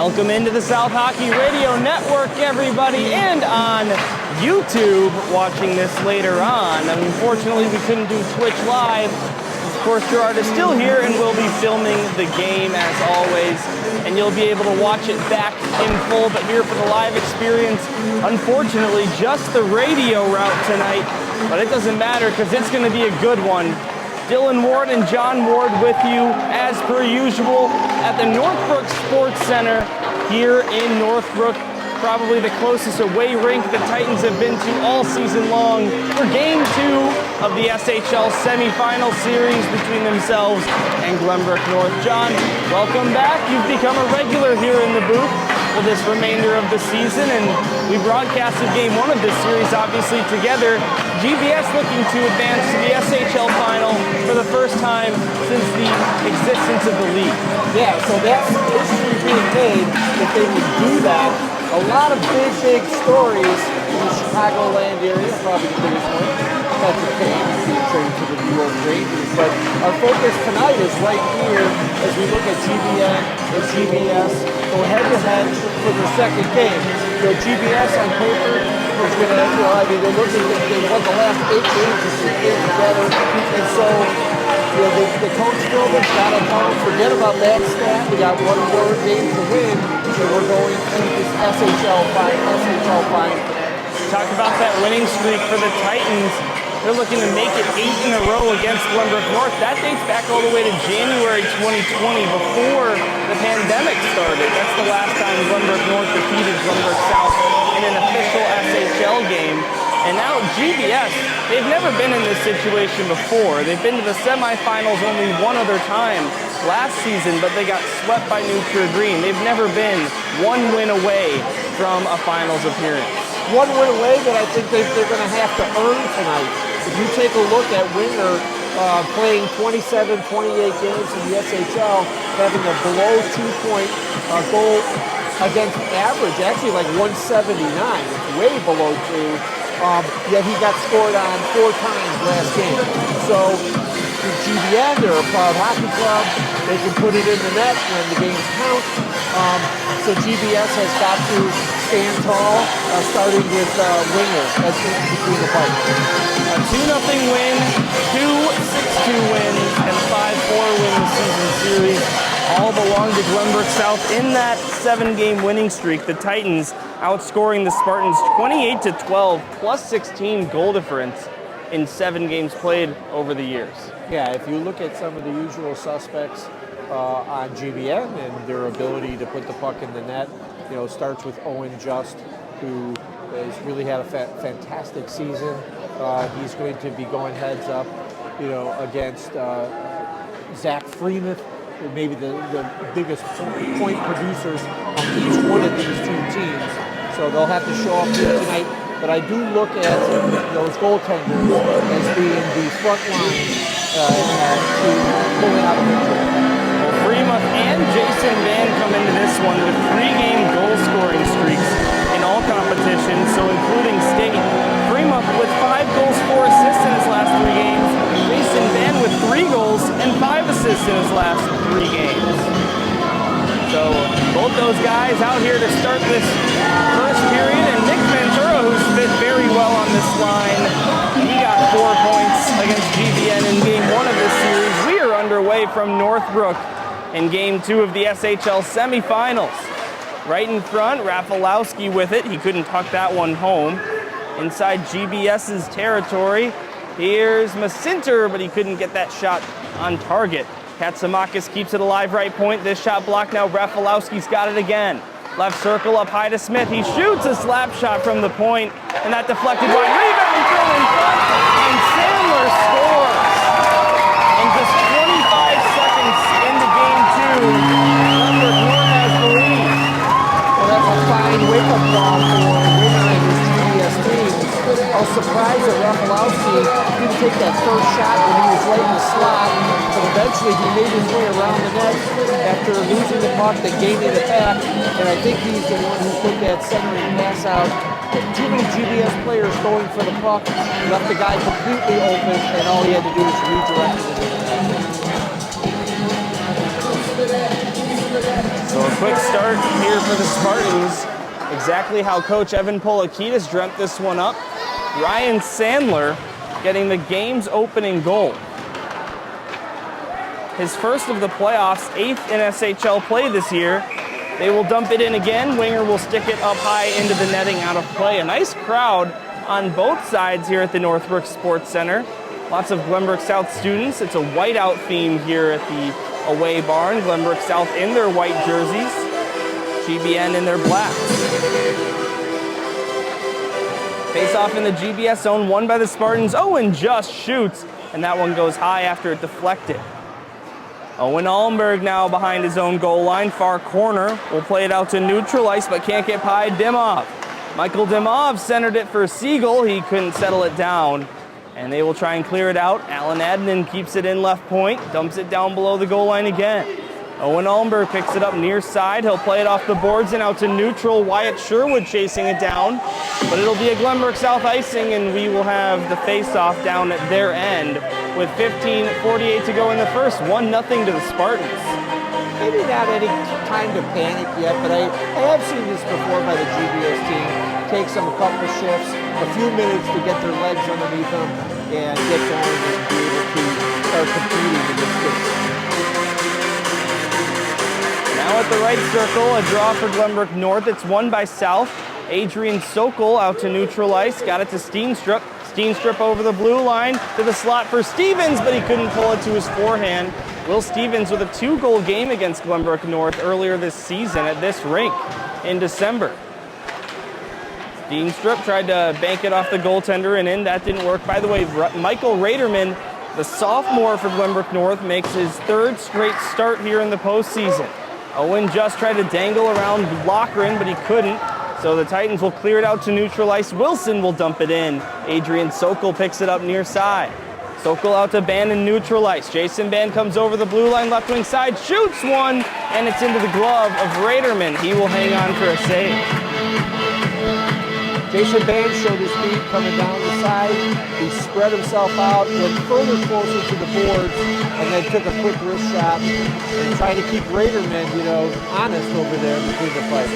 Welcome into the South Hockey Radio Network, everybody, and on YouTube, watching this later on. Unfortunately, we couldn't do Twitch Live. Of course, Gerard is still here and will be filming the game as always, and you'll be able to watch it back in full. But here for the live experience, unfortunately, just the radio route tonight. But it doesn't matter because it's going to be a good one. Dylan Ward and John Ward with you, as per usual, at the Northbrook Sports Center here in Northbrook. Probably the closest away rink the Titans have been to all season long for Game 2 of the SHL SemiFinal series between themselves and Glenbrook North. John, welcome back. You've become a regular here in the booth for this remainder of the season, and we broadcasted Game 1 of this series, obviously, together. GBS looking to advance to the SHL final for the first time since the existence of the league. Yeah, so that's history being made that they would do that. A lot of big stories in the Chicagoland area, probably the biggest one. Patrick Kane being traded to the New York Rangers. But our focus tonight is right here as we look at GBN and GBS go head-to-head for the second game. GBS on paper is going to, they're looking at, they won the last 8 games of the game together. And so, the coach building's got to forget about that stat. We got one more game to win, so we're going to this SHL final. Talk about that winning streak for the Titans. They're looking to make it 8 in a row against Glenbrook North. That dates back all the way to January 2020, before the pandemic started. That's the last time Glenbrook North defeated Glenbrook South in an official SHL game. And now GBS, they've never been in this situation before. They've been to the semifinals only one other time last season, but they got swept by New Trier Green. They've never been one win away from a finals appearance. One win away that I think they're going to have to earn tonight. If you take a look at Winger playing 27, 28 games in the SHL, having a below 2-point goal against average, actually like 179, it's way below 2. Yet he got scored on 4 times last game. So GBN, they're a proud hockey club. They can put it in the net when the games count. So GBS has got to stand tall, starting with Winger as between the fights. A 2-0 win, 2 6-2 wins, and 5-4 win the season series all belong to Glenbrook South in that 7-game winning streak. The Titans outscoring the Spartans 28-12, plus 16 goal difference in 7 games played over the years. Yeah, if you look at some of the usual suspects on GBN and their ability to put the puck in the net, starts with Owen Just, who has really had a fantastic season. He's going to be going heads up, against Zach Freeman, maybe the biggest point producers on each one of these 2 teams. So they'll have to show up here tonight. But I do look at those goaltenders as being the front line to pulling out a victory. Well, Freemuth and Jason Van come into this one with 3-game goal-scoring streaks in all competitions, so including state. Freemuth with 5 goals, 4 assists in his last 3 games. Jason Van with 3 goals and 5 assists in his last 3 games. So both those guys out here to start this first period, and Nick Ventura, who's fit very well on this line. He got 4 points against GBN in Game 1 of this series. We are underway from Northbrook in Game 2 of the SHL semifinals. Right in front, Rafalowski with it. He couldn't tuck that one home. Inside GBS's territory, here's Macinter, but he couldn't get that shot on target. Katsamakis keeps it alive right point. This shot blocked now. Rafalowski's got it again. Left circle up high to Smith. He shoots a slap shot from the point, and that deflected wide. Rebound thrown in front, and Sandler scores. In just 25 seconds into Game 2, Glenbrook North has the lead. Well, that's a fine wake-up call for Winger and his GBS team. I was surprised that Rafalowski didn't take that first shot when he was right in the slot, but eventually he made his way around the net after losing the puck, then gaining it back, and I think he's the one who put that centering pass out. Too many GBS players going for the puck, left the guy completely open, and all he had to do was redirect it. So a Quick start here for the Spartans. Exactly how Coach Evan Polakidis dreamt this one up. Ryan Sandler getting the game's opening goal. His first of the playoffs, 8th in SHL play this year. They will dump it in again. Winger will stick it up high into the netting out of play. A nice crowd on both sides here at the Northbrook Sports Center. Lots of Glenbrook South students. It's a whiteout theme here at the away barn. Glenbrook South in their white jerseys. GBN in their blacks. Face off in the GBS zone, won by the Spartans. Owen just shoots, and that one goes high after it deflected. Owen Allenberg now behind his own goal line, far corner. Will play it out to neutral ice, but can't get by Dimov. Michael Dimov centered it for Siegel. He couldn't settle it down, and they will try and clear it out. Alan Adnan keeps it in left point, dumps it down below the goal line again. Owen Allenberg picks it up near side. He'll play it off the boards and out to neutral. Wyatt Sherwood chasing it down, but it'll be a Glenbrook South icing, and we will have the face-off down at their end with 15:48 to go in the first. 1-0 to the Spartans. Maybe not any time to panic yet, but I have seen this before by the GBS team. Takes them a couple shifts, a few minutes to get their legs underneath them and get going and be able to start competing in this game. Now at the right circle, a draw for Glenbrook North. It's won by South. Adrian Sokol out to neutral ice. Got it to Steenstrup. Steenstrup over the blue line to the slot for Stevens, but he couldn't pull it to his forehand. Will Stevens with a 2-goal game against Glenbrook North earlier this season at this rink in December. Steenstrup tried to bank it off the goaltender and in. That didn't work. By the way, Michael Raderman, the sophomore for Glenbrook North, makes his 3rd straight start here in the postseason. Owen just tried to dangle around Lochran, but he couldn't. So the Titans will clear it out to neutral ice. Wilson will dump it in. Adrian Sokol picks it up near side. Sokol out to Ban in neutral ice. Jason Ban comes over the blue line, left wing side, shoots one, and it's into the glove of Raderman. He will hang on for a save. Jason Ban showed his feet coming down the side. He spread himself out, went further closer to the boards, and then took a quick wrist shot and tried to keep Raderman, honest over there between the fight.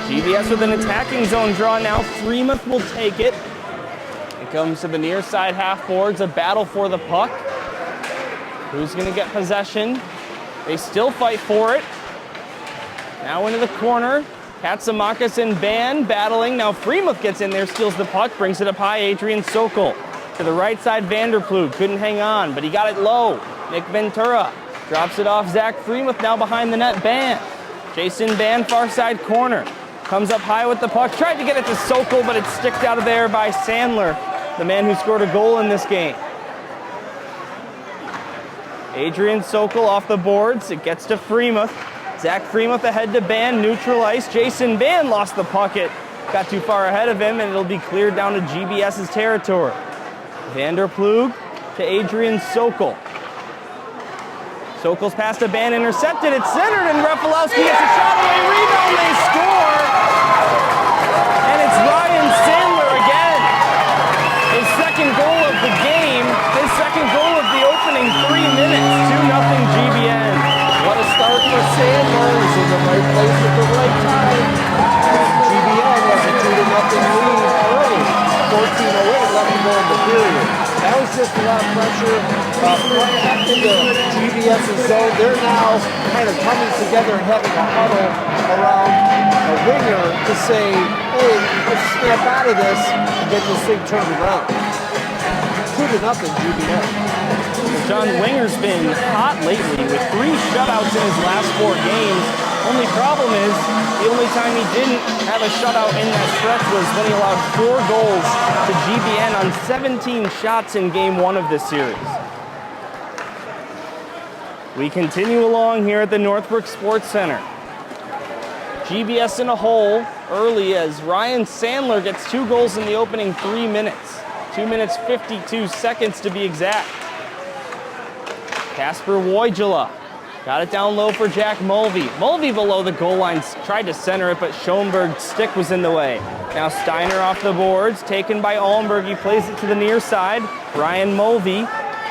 GBS with an attacking zone draw now. Freemuth will take it. It comes to the near side half boards, a battle for the puck. Who's going to get possession? They still fight for it. Now into the corner. Katsamakis and Ban battling. Now Freemuth gets in there, steals the puck, brings it up high. Adrian Sokol to the right side. Vanderploeg couldn't hang on, but he got it low. Nick Ventura drops it off. Zach Freemuth now behind the net. Ban. Jason Ban, far side corner. Comes up high with the puck. Tried to get it to Sokol, but it's sticked out of there by Sandler, the man who scored a goal in this game. Adrian Sokol off the boards. It gets to Freemuth. Zach Freemuth ahead to Ban, neutral ice. Jason Ban lost the puck. It got too far ahead of him, and it'll be cleared down to GBS's territory. Vanderploeg to Adrian Sokol. Sokol's pass to Ban, intercepted. It's centered, and Rafalowski gets a shot away. Rebound, they score! And it's Ryan Sandler again. His second goal of the game. His second goal of the opening 3 minutes. 2-0 GBN. What a start for Sandler. He's in the right place at the right time. And GBN has a 2-0 lead early. 14:08 left to go in the period. That was just a lot of pressure. Right back into GBS's zone. They're now kind of coming together and having a huddle around a winger to say, hey, let's snap out of this and get this thing turned around. 2-0 GBS. John Winger's been hot lately with 3 shutouts in his last 4 games. Only problem is, the only time he didn't have a shutout in that stretch was when he allowed 4 goals to GBN on 17 shots in Game 1 of this series. We continue along here at the Northbrook Sports Center. GBS in a hole early as Ryan Sandler gets 2 goals in the opening 3 minutes. 2 minutes 52 seconds to be exact. Casper Wojula got it down low for Jack Mulvey. Mulvey below the goal line, tried to center it, but Schoenberg's stick was in the way. Now Steiner off the boards, taken by Allenberg. He plays it to the near side. Ryan Mulvey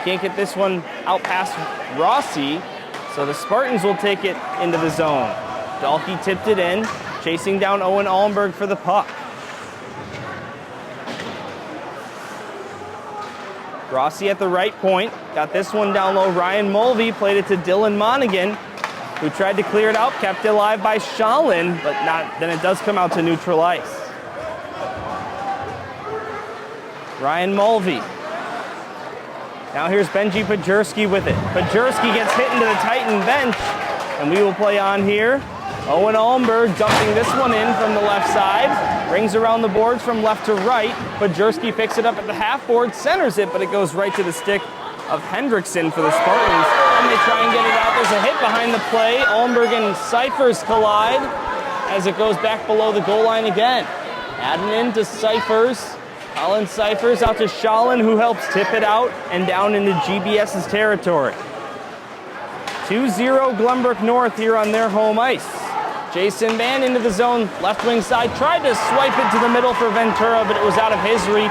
can't get this one out past Rossi. So the Spartans will take it into the zone. Dahlke tipped it in, chasing down Owen Allenberg for the puck. Rossi at the right point, got this one down low. Ryan Mulvey played it to Dylan Monaghan, who tried to clear it out, kept it alive by Shalin, but not. Then it does come out to neutral ice. Ryan Mulvey. Now here's Benji Pajurski with it. Pajurski gets hit into the Titan bench, and we will play on here. Owen Allenberg dumping this one in from the left side. Rings around the boards from left to right. Pajurski picks it up at the half board, centers it, but it goes right to the stick of Hendrickson for the Spartans. And they try and get it out. There's a hit behind the play. Allenberg and Cyphers collide as it goes back below the goal line again. Adding in to Cyphers. Colin Cyphers out to Shalin, who helps tip it out and down into GBS's territory. 2-0 Glenbrook North here on their home ice. Jason Mann into the zone, left wing side, tried to swipe it to the middle for Ventura, but it was out of his reach.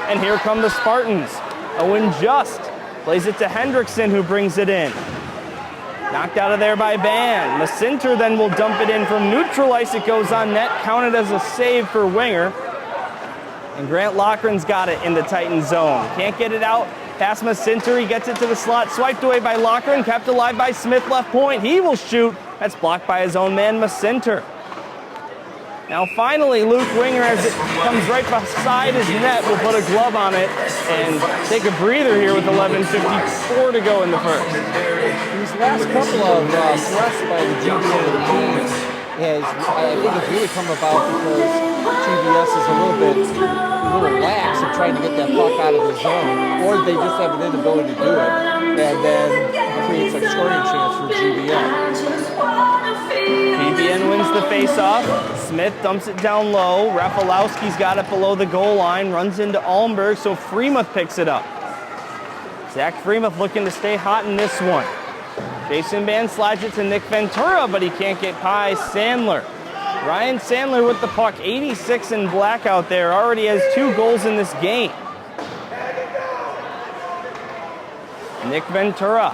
And here come the Spartans. Owen Just plays it to Hendrickson, who brings it in. Knocked out of there by Ban. Macinter then will dump it in from neutral ice. It goes on net, counted as a save for Winger. And Grant Loughran's got it in the Titan zone. Can't get it out. Past Macinter, he gets it to the slot. Swiped away by Loughran, kept alive by Smith, left point. He will shoot. That's blocked by his own man, Macinter. Now finally, Luke Winger, as it comes right beside his net, will put a glove on it and take a breather here with 11:54 to go in the first. These last couple of threats by the GBN teams I think it's really come about because GBS is a little lax in trying to get that puck out of the zone, or they just have an inability to do it, and then creates a scoring chance for GBN. GBN wins the face-off. Smith dumps it down low. Rafalowski's got it below the goal line, runs into Allenberg, so Freemuth picks it up. Zach Freemuth looking to stay hot in this one. Jason Mann slides it to Nick Ventura, but he can't get by Sandler. Ryan Sandler with the puck, 86 in black out there, already has 2 goals in this game. Nick Ventura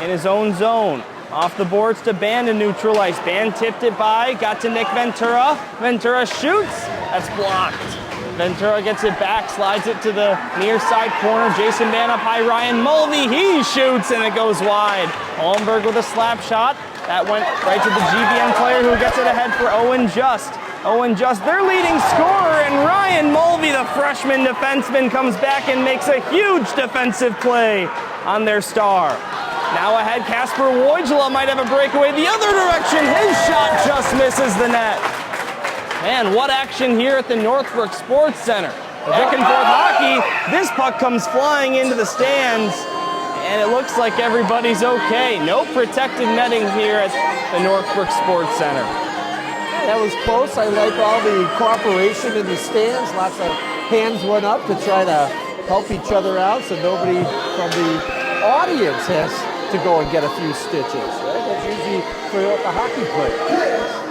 in his own zone. Off the boards to Band to neutral ice. Band tipped it by, got to Nick Ventura. Ventura shoots, that's blocked. Ventura gets it back, slides it to the near side corner. Jason Mann up high, Ryan Mulvey, he shoots and it goes wide. Allenberg with a slap shot. That went right to the GBN player who gets it ahead for Owen Just. Owen Just, their leading scorer, and Ryan Mulvey, the freshman defenseman, comes back and makes a huge defensive play on their star. Now ahead, Casper Wojla might have a breakaway the other direction. His shot just misses the net. Man, what action here at the Northbrook Sports Center. Back and forth hockey. This puck comes flying into the stands, and it looks like everybody's okay. No protected netting here at the Northbrook Sports Center. That was close. I like all the cooperation in the stands. Lots of hands went up to try to help each other out so nobody from the audience has to go and get a few stitches. Right? That's usually for the hockey player.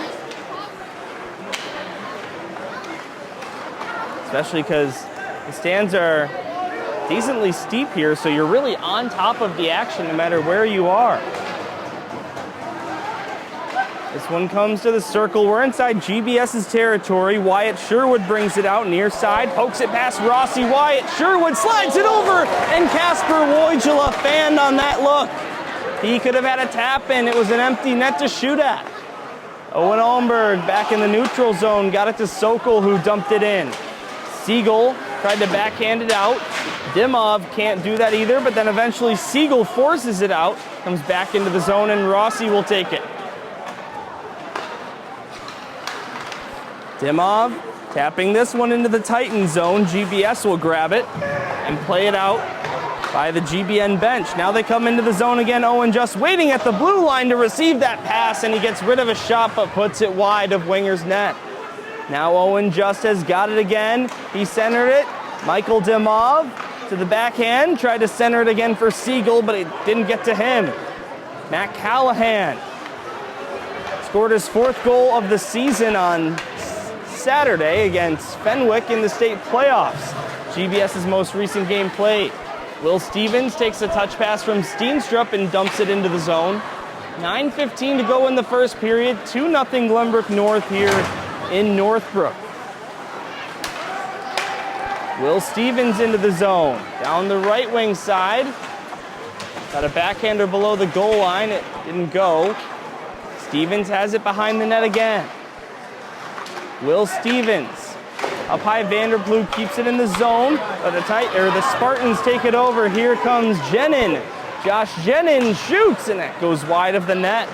Especially because the stands are decently steep here, so you're really on top of the action no matter where you are. This one comes to the circle. We're inside GBS's territory. Wyatt Sherwood brings it out near side, pokes it past Rossi. Wyatt Sherwood slides it over, and Casper Wojla fanned on that look. He could have had a tap in. It was an empty net to shoot at. Owen Allenberg back in the neutral zone, got it to Sokol, who dumped it in. Siegel tried to backhand it out. Dimov can't do that either, but then eventually Siegel forces it out, comes back into the zone, and Rossi will take it. Dimov tapping this one into the Titan zone. GBS will grab it and play it out by the GBN bench. Now they come into the zone again. Owen Just waiting at the blue line to receive that pass, and he gets rid of a shot but puts it wide of Winger's net. Now Owen Just has got it again. He centered it. Michael Dimov to the backhand. Tried to center it again for Siegel, but it didn't get to him. Matt Callahan scored his 4th goal of the season on Saturday against Fenwick in the state playoffs. GBS's most recent game played. Will Stevens takes a touch pass from Steenstrup and dumps it into the zone. 9:15 to go in the first period. 2-0 Glenbrook North here in Northbrook. Will Stevens into the zone. Down the right wing side. Got a backhander below the goal line. It didn't go. Stevens has it behind the net again. Will Stevens. Up high, Vanderbloom keeps it in the zone. But the Spartans take it over. Here comes Jenin. Josh Jenin shoots, and that goes wide of the net.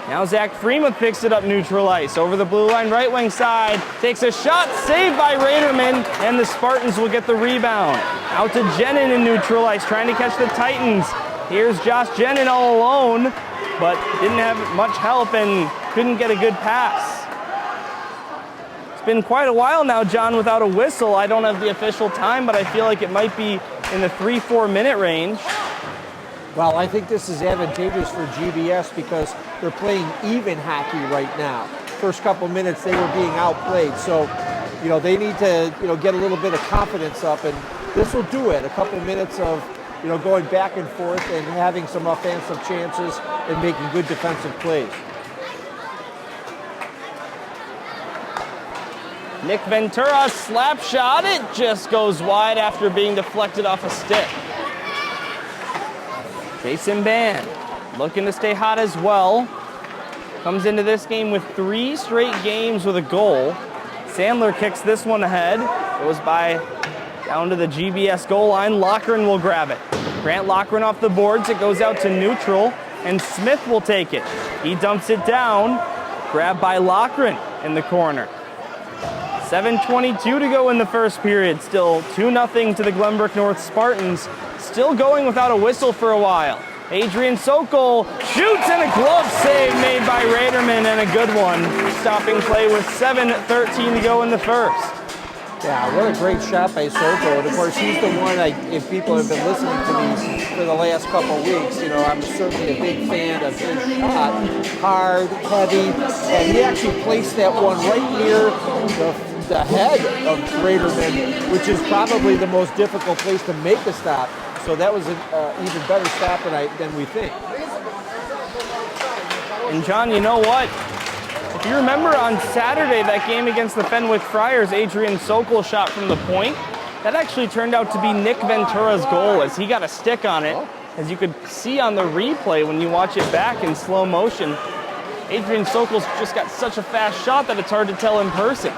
Now Zach Freemuth picks it up neutral ice. Over the blue line, right wing side. Takes a shot, saved by Raderman, and the Spartans will get the rebound. Out to Jenin in neutral ice, trying to catch the Titans. Here's Josh Jenin all alone, but didn't have much help and couldn't get a good pass. It's been quite a while now, John, without a whistle. I don't have the official time, but I feel like it might be in the 3-4 minute range. Well, I think this is advantageous for GBS because they're playing even hockey right now. First couple minutes, they were being outplayed. So, they need to, get a little bit of confidence up, and this will do it. A couple minutes of, going back and forth and having some offensive chances and making good defensive plays. Nick Ventura, slap shot. It just goes wide after being deflected off a stick. Jason Band looking to stay hot as well. Comes into this game with 3 straight games with a goal. Sandler kicks this one ahead. Goes down to the GBS goal line. Loughran will grab it. Grant Loughran off the boards. It goes out to neutral, and Smith will take it. He dumps it down. Grabbed by Loughran in the corner. 7:22 to go in the first period. Still 2-0 to the Glenbrook North Spartans. Still going without a whistle for a while. Adrian Sokol shoots, and a glove save made by Raderman, and a good one. Stopping play with 7:13 to go in the first. Yeah, what a great shot by Sokol. And of course, he's the one, if people have been listening to me for the last couple of weeks, I'm certainly a big fan of his shot. Hard, heavy, and he actually placed that one right near the head of Raderman, which is probably the most difficult place to make a stop. So that was an even better stop than we think. And John, you know what? If you remember on Saturday, that game against the Fenwick Friars, Adrian Sokol shot from the point. That actually turned out to be Nick Ventura's goal, as he got a stick on it. As you could see on the replay when you watch it back in slow motion, Adrian Sokol's just got such a fast shot that it's hard to tell in person.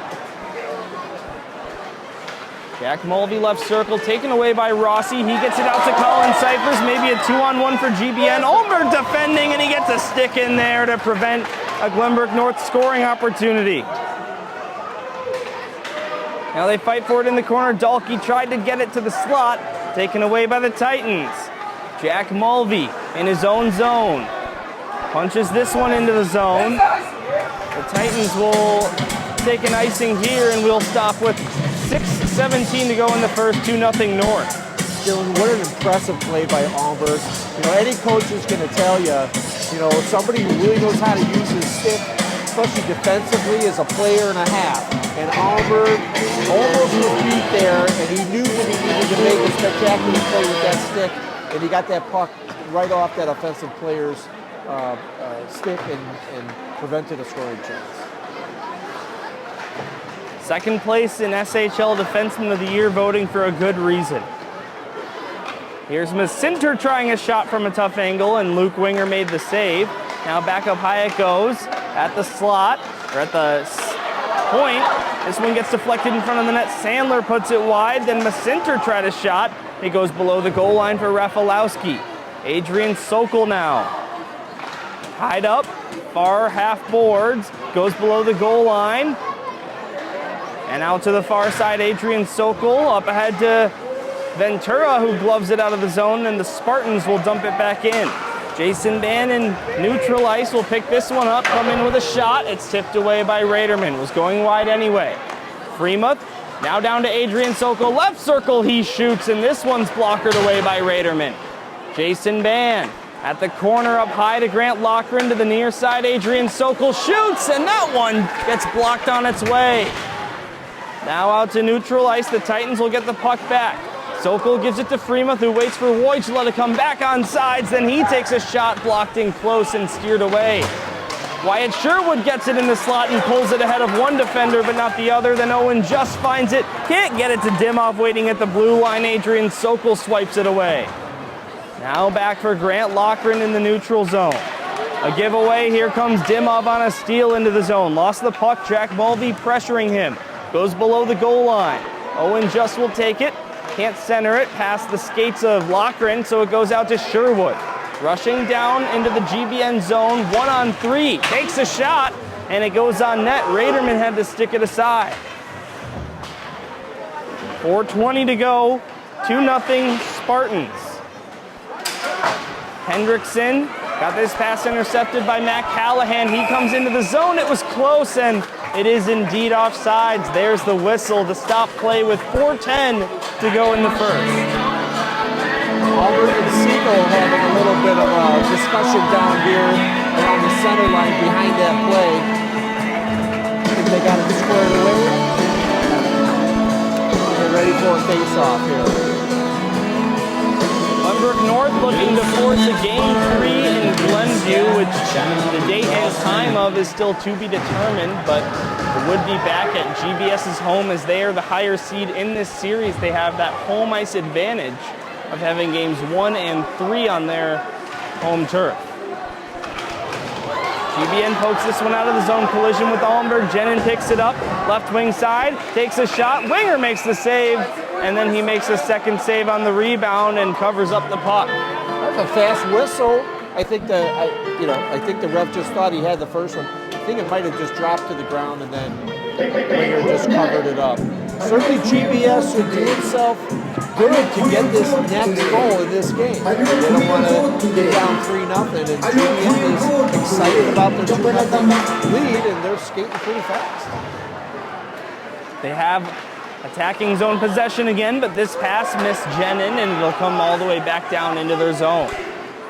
Jack Mulvey left circle, taken away by Rossi. He gets it out to Colin Cyphers, maybe a 2-on-1 for GBN. Ulmer defending, and he gets a stick in there to prevent a Glenbrook North scoring opportunity. Now they fight for it in the corner. Dahlke tried to get it to the slot, taken away by the Titans. Jack Mulvey in his own zone. Punches this one into the zone. The Titans will take an icing here, and we'll stop with 6:17 to go in the first. 2-0 North. Dylan, what an impressive play by Almer. Any coach is going to tell you, somebody who really knows how to use his stick, especially defensively, is a player and a half. And Almer almost was beat there, and he knew that he needed to make a spectacular play with that stick, and he got that puck right off that offensive player's stick and prevented a scoring chance. Second place in SHL Defenseman of the Year voting for a good reason. Here's Macinter trying a shot from a tough angle, and Luke Winger made the save. Now back up high it goes at the slot, or at the point. This one gets deflected in front of the net. Sandler puts it wide, then Macinter tried a shot. It goes below the goal line for Rafalowski. Adrian Sokol now. Tied up, far half boards, goes below the goal line. And out to the far side, Adrian Sokol up ahead to Ventura, who gloves it out of the zone, and the Spartans will dump it back in. Jason Bannon, neutral ice, will pick this one up, come in with a shot. It's tipped away by Raderman. Was going wide anyway. Freemuth, now down to Adrian Sokol. Left circle, he shoots, and this one's blockered away by Raderman. Jason Bann at the corner up high to Grant Loughran to the near side. Adrian Sokol shoots, and that one gets blocked on its way. Now out to neutral ice. The Titans will get the puck back. Sokol gives it to Freemuth, who waits for Wojcila to come back on sides. Then he takes a shot, blocked in close and steered away. Wyatt Sherwood gets it in the slot and pulls it ahead of one defender, but not the other. Then Owen just finds it. Can't get it to Dimov waiting at the blue line. Adrian Sokol swipes it away. Now back for Grant Loughran in the neutral zone. A giveaway. Here comes Dimov on a steal into the zone. Lost the puck. Jack Mulvey pressuring him. Goes below the goal line. Owen just will take it. Can't center it past the skates of Loughran, so it goes out to Sherwood. Rushing down into the GBN zone, 1-on-3, takes a shot, and it goes on net. Raderman had to stick it aside. 4:20 to go, 2-0 Spartans. Hendrickson got this pass intercepted by Matt Callahan. He comes into the zone, it was close, and it is indeed offsides. There's the whistle to stop play with 4:10 to go in the first. Albert and Siegel having a little bit of a discussion down here around the center line behind that play. I think they got it squared away. They're ready for a face-off here. Pembroke North looking to force a Game 3 in Glenview, which the date and time of is still to be determined, but it would be back at GBS's home as they are the higher seed in this series. They have that home ice advantage of having games 1 and 3 on their home turf. GBN pokes this one out of the zone, collision with Allenberg. Jenin picks it up, left wing side, takes a shot. Winger makes the save, and then he makes a second save on the rebound and covers up the puck. That's a fast whistle. I think the ref just thought he had the first one. I think it might have just dropped to the ground and then Winger just covered it up. Certainly GBS should do itself good to get this next goal in this game. They don't want to get down 3-0, and GBN is excited about their 2-0 lead, and they're skating pretty fast. They have attacking zone possession again, but this pass missed Jenin, and it'll come all the way back down into their zone.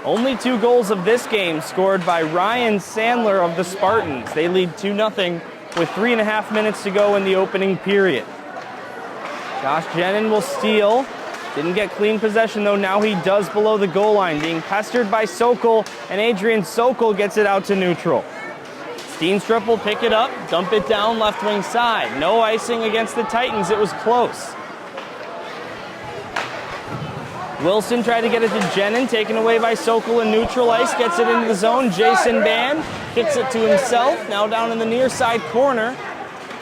Only 2 goals of this game scored by Ryan Sandler of the Spartans. They lead 2-0 with 3.5 minutes to go in the opening period. Josh Jenin will steal. Didn't get clean possession, though. Now he does below the goal line, being pestered by Sokol, and Adrian Sokol gets it out to neutral. Steenstrup will pick it up, dump it down left wing side. No icing against the Titans. It was close. Wilson tried to get it to Jenin, taken away by Sokol in neutral ice, gets it into the zone. Jason Band kicks it to himself, now down in the near side corner.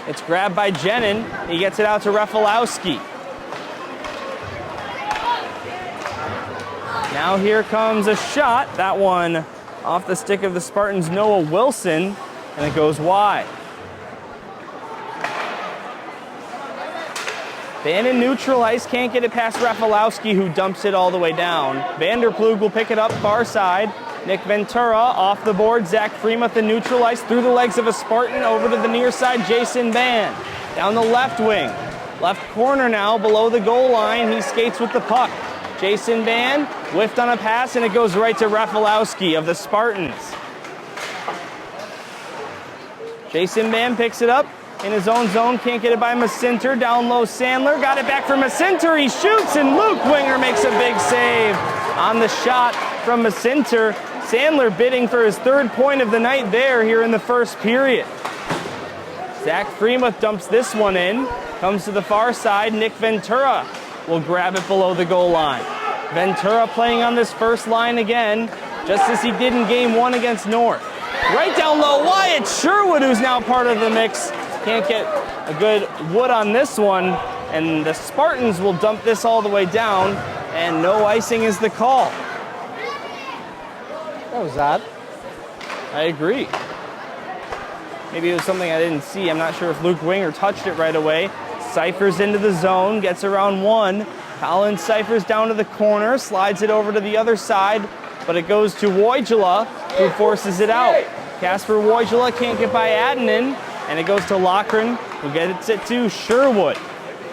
It's grabbed by Jenin. He gets it out to Rafalowski. Now here comes a shot. That one off the stick of the Spartans' Noah Wilson, and it goes wide. Band in neutral ice, can't get it past Rafalowski, who dumps it all the way down. Vanderplug will pick it up far side. Nick Ventura off the board. Zach Freemuth in neutral ice through the legs of a Spartan over to the near side. Jason Band down the left wing. Left corner now below the goal line. He skates with the puck. Jason Band whiffed on a pass, and it goes right to Rafalowski of the Spartans. Jason Band picks it up in his own zone. Can't get it by Macinter. Down low Sandler. Got it back for Macinter. He shoots, and Luke Winger makes a big save on the shot from Macinter. Sandler bidding for his 3rd point of the night there here in the first period. Zach Freemuth dumps this one in. Comes to the far side. Nick Ventura will grab it below the goal line. Ventura playing on this first line again, just as he did in game 1 against North. Right down low, Wyatt Sherwood, who's now part of the mix. Can't get a good wood on this one, and the Spartans will dump this all the way down, and no icing is the call. That was odd. I agree. Maybe it was something I didn't see. I'm not sure if Luke Winger touched it right away. Cyphers into the zone, gets around one. Colin Cyphers down to the corner, slides it over to the other side, but it goes to Wojcila, who forces it out. Kasper Wojcila can't get by Adnan, and it goes to Loughran, who gets it to Sherwood.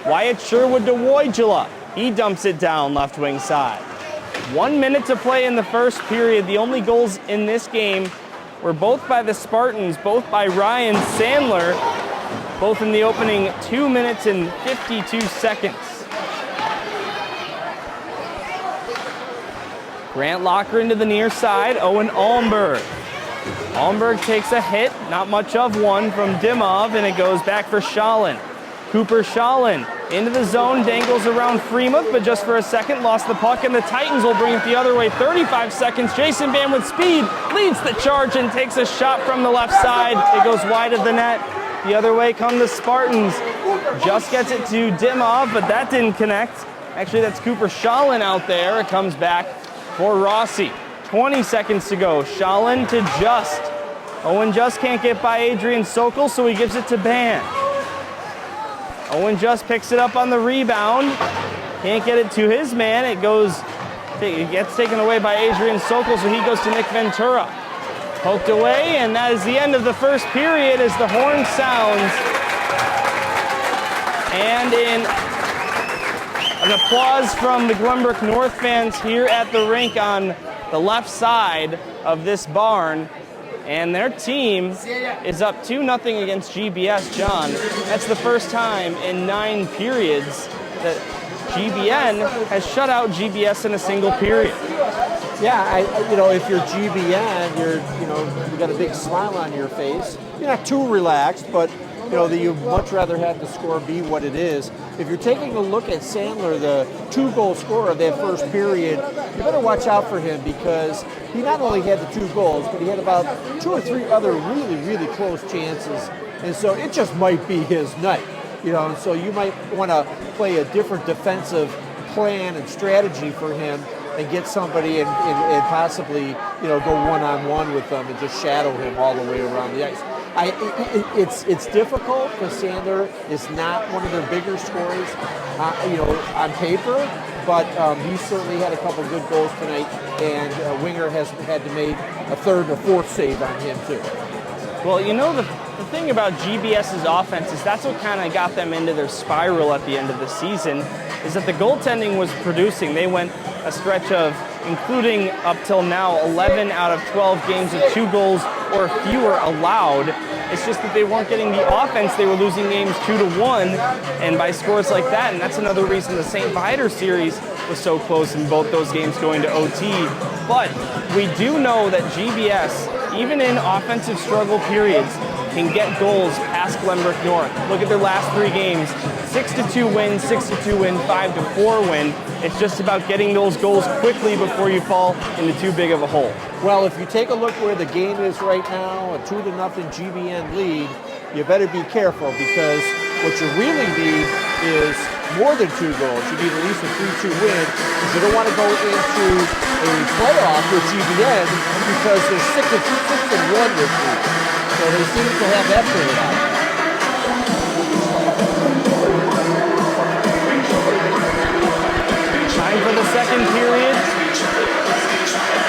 Wyatt Sherwood to Wojcila. He dumps it down left wing side. 1 minute to play in the first period. The only goals in this game were both by the Spartans, both by Ryan Sandler, both in the opening 2 minutes and 52 seconds. Grant Locker into the near side, Owen Almberg. Almberg takes a hit, not much of one from Dimov, and it goes back for Shalin. Cooper Shalin into the zone, dangles around Freemuth, but just for a second lost the puck, and the Titans will bring it the other way. 35 seconds, Jason Band with speed, leads the charge and takes a shot from the left side. It goes wide of the net. The other way come the Spartans. Just gets it to Dimov, but that didn't connect. Actually, that's Cooper Shalin out there. It comes back for Rossi. 20 seconds to go. Shalin to Just. Owen Just can't get by Adrian Sokol, so he gives it to Band. Owen Just picks it up on the rebound. Can't get it to his man. It gets taken away by Adrian Sokol, so he goes to Nick Ventura. Poked away, and that is the end of the first period as the horn sounds. And in an applause from the Glenbrook North fans here at the rink on the left side of this barn. And their team is up 2-0 against GBS, John. That's the first time in 9 periods that GBN has shut out GBS in a single period. Yeah, if you're GBN, you got a big smile on your face. You're not too relaxed, but you'd much rather have the score be what it is. If you're taking a look at Sandler, the 2-goal scorer of that first period, you better watch out for him because he not only had the 2 goals, but he had about 2 or 3 other really, really close chances. And so it just might be his night. And so you might want to play a different defensive plan and strategy for him and get somebody and possibly, go one-on-one with them and just shadow him all the way around the ice. It's difficult because Sandler is not one of their bigger scorers, on paper, but he certainly had a couple good goals tonight, and Winger has had to make a third or fourth save on him too. Well, the thing about GBS's offense is that's what kind of got them into their spiral at the end of the season, is that the goaltending was producing. They went a stretch of, including up till now, 11 out of 12 games with 2 goals or fewer allowed. It's just that they weren't getting the offense. They were losing games 2-1, and by scores like that. And that's another reason the St. Viator series was so close in both those games going to OT. But we do know that GBS, even in offensive struggle periods, can get goals past Glenbrook North. Look at their last 3 games. 6-2 win, 6-2 win, 5-4 win. It's just about getting those goals quickly before you fall into too big of a hole. Well, if you take a look where the game is right now, a 2-0 GBN lead, you better be careful because what you really need is more than 2 goals. You need at least a 3-2 win because you don't want to go into a playoff with GBN because they're 6-1 this week. So they seem to have that figured out. Time for the second period.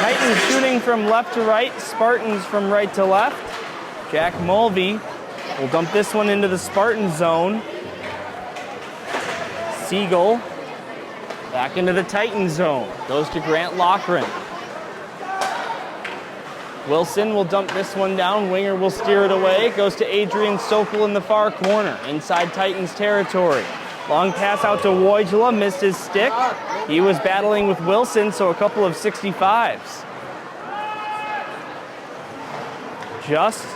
Titans shooting from left to right, Spartans from right to left. Jack Mulvey will dump this one into the Spartan zone. Siegel back into the Titan zone. Goes to Grant Loughran. Wilson will dump this one down. Winger will steer it away. It goes to Adrian Sokol in the far corner, inside Titans territory. Long pass out to Wojla, missed his stick. He was battling with Wilson, so a couple of 65s. Just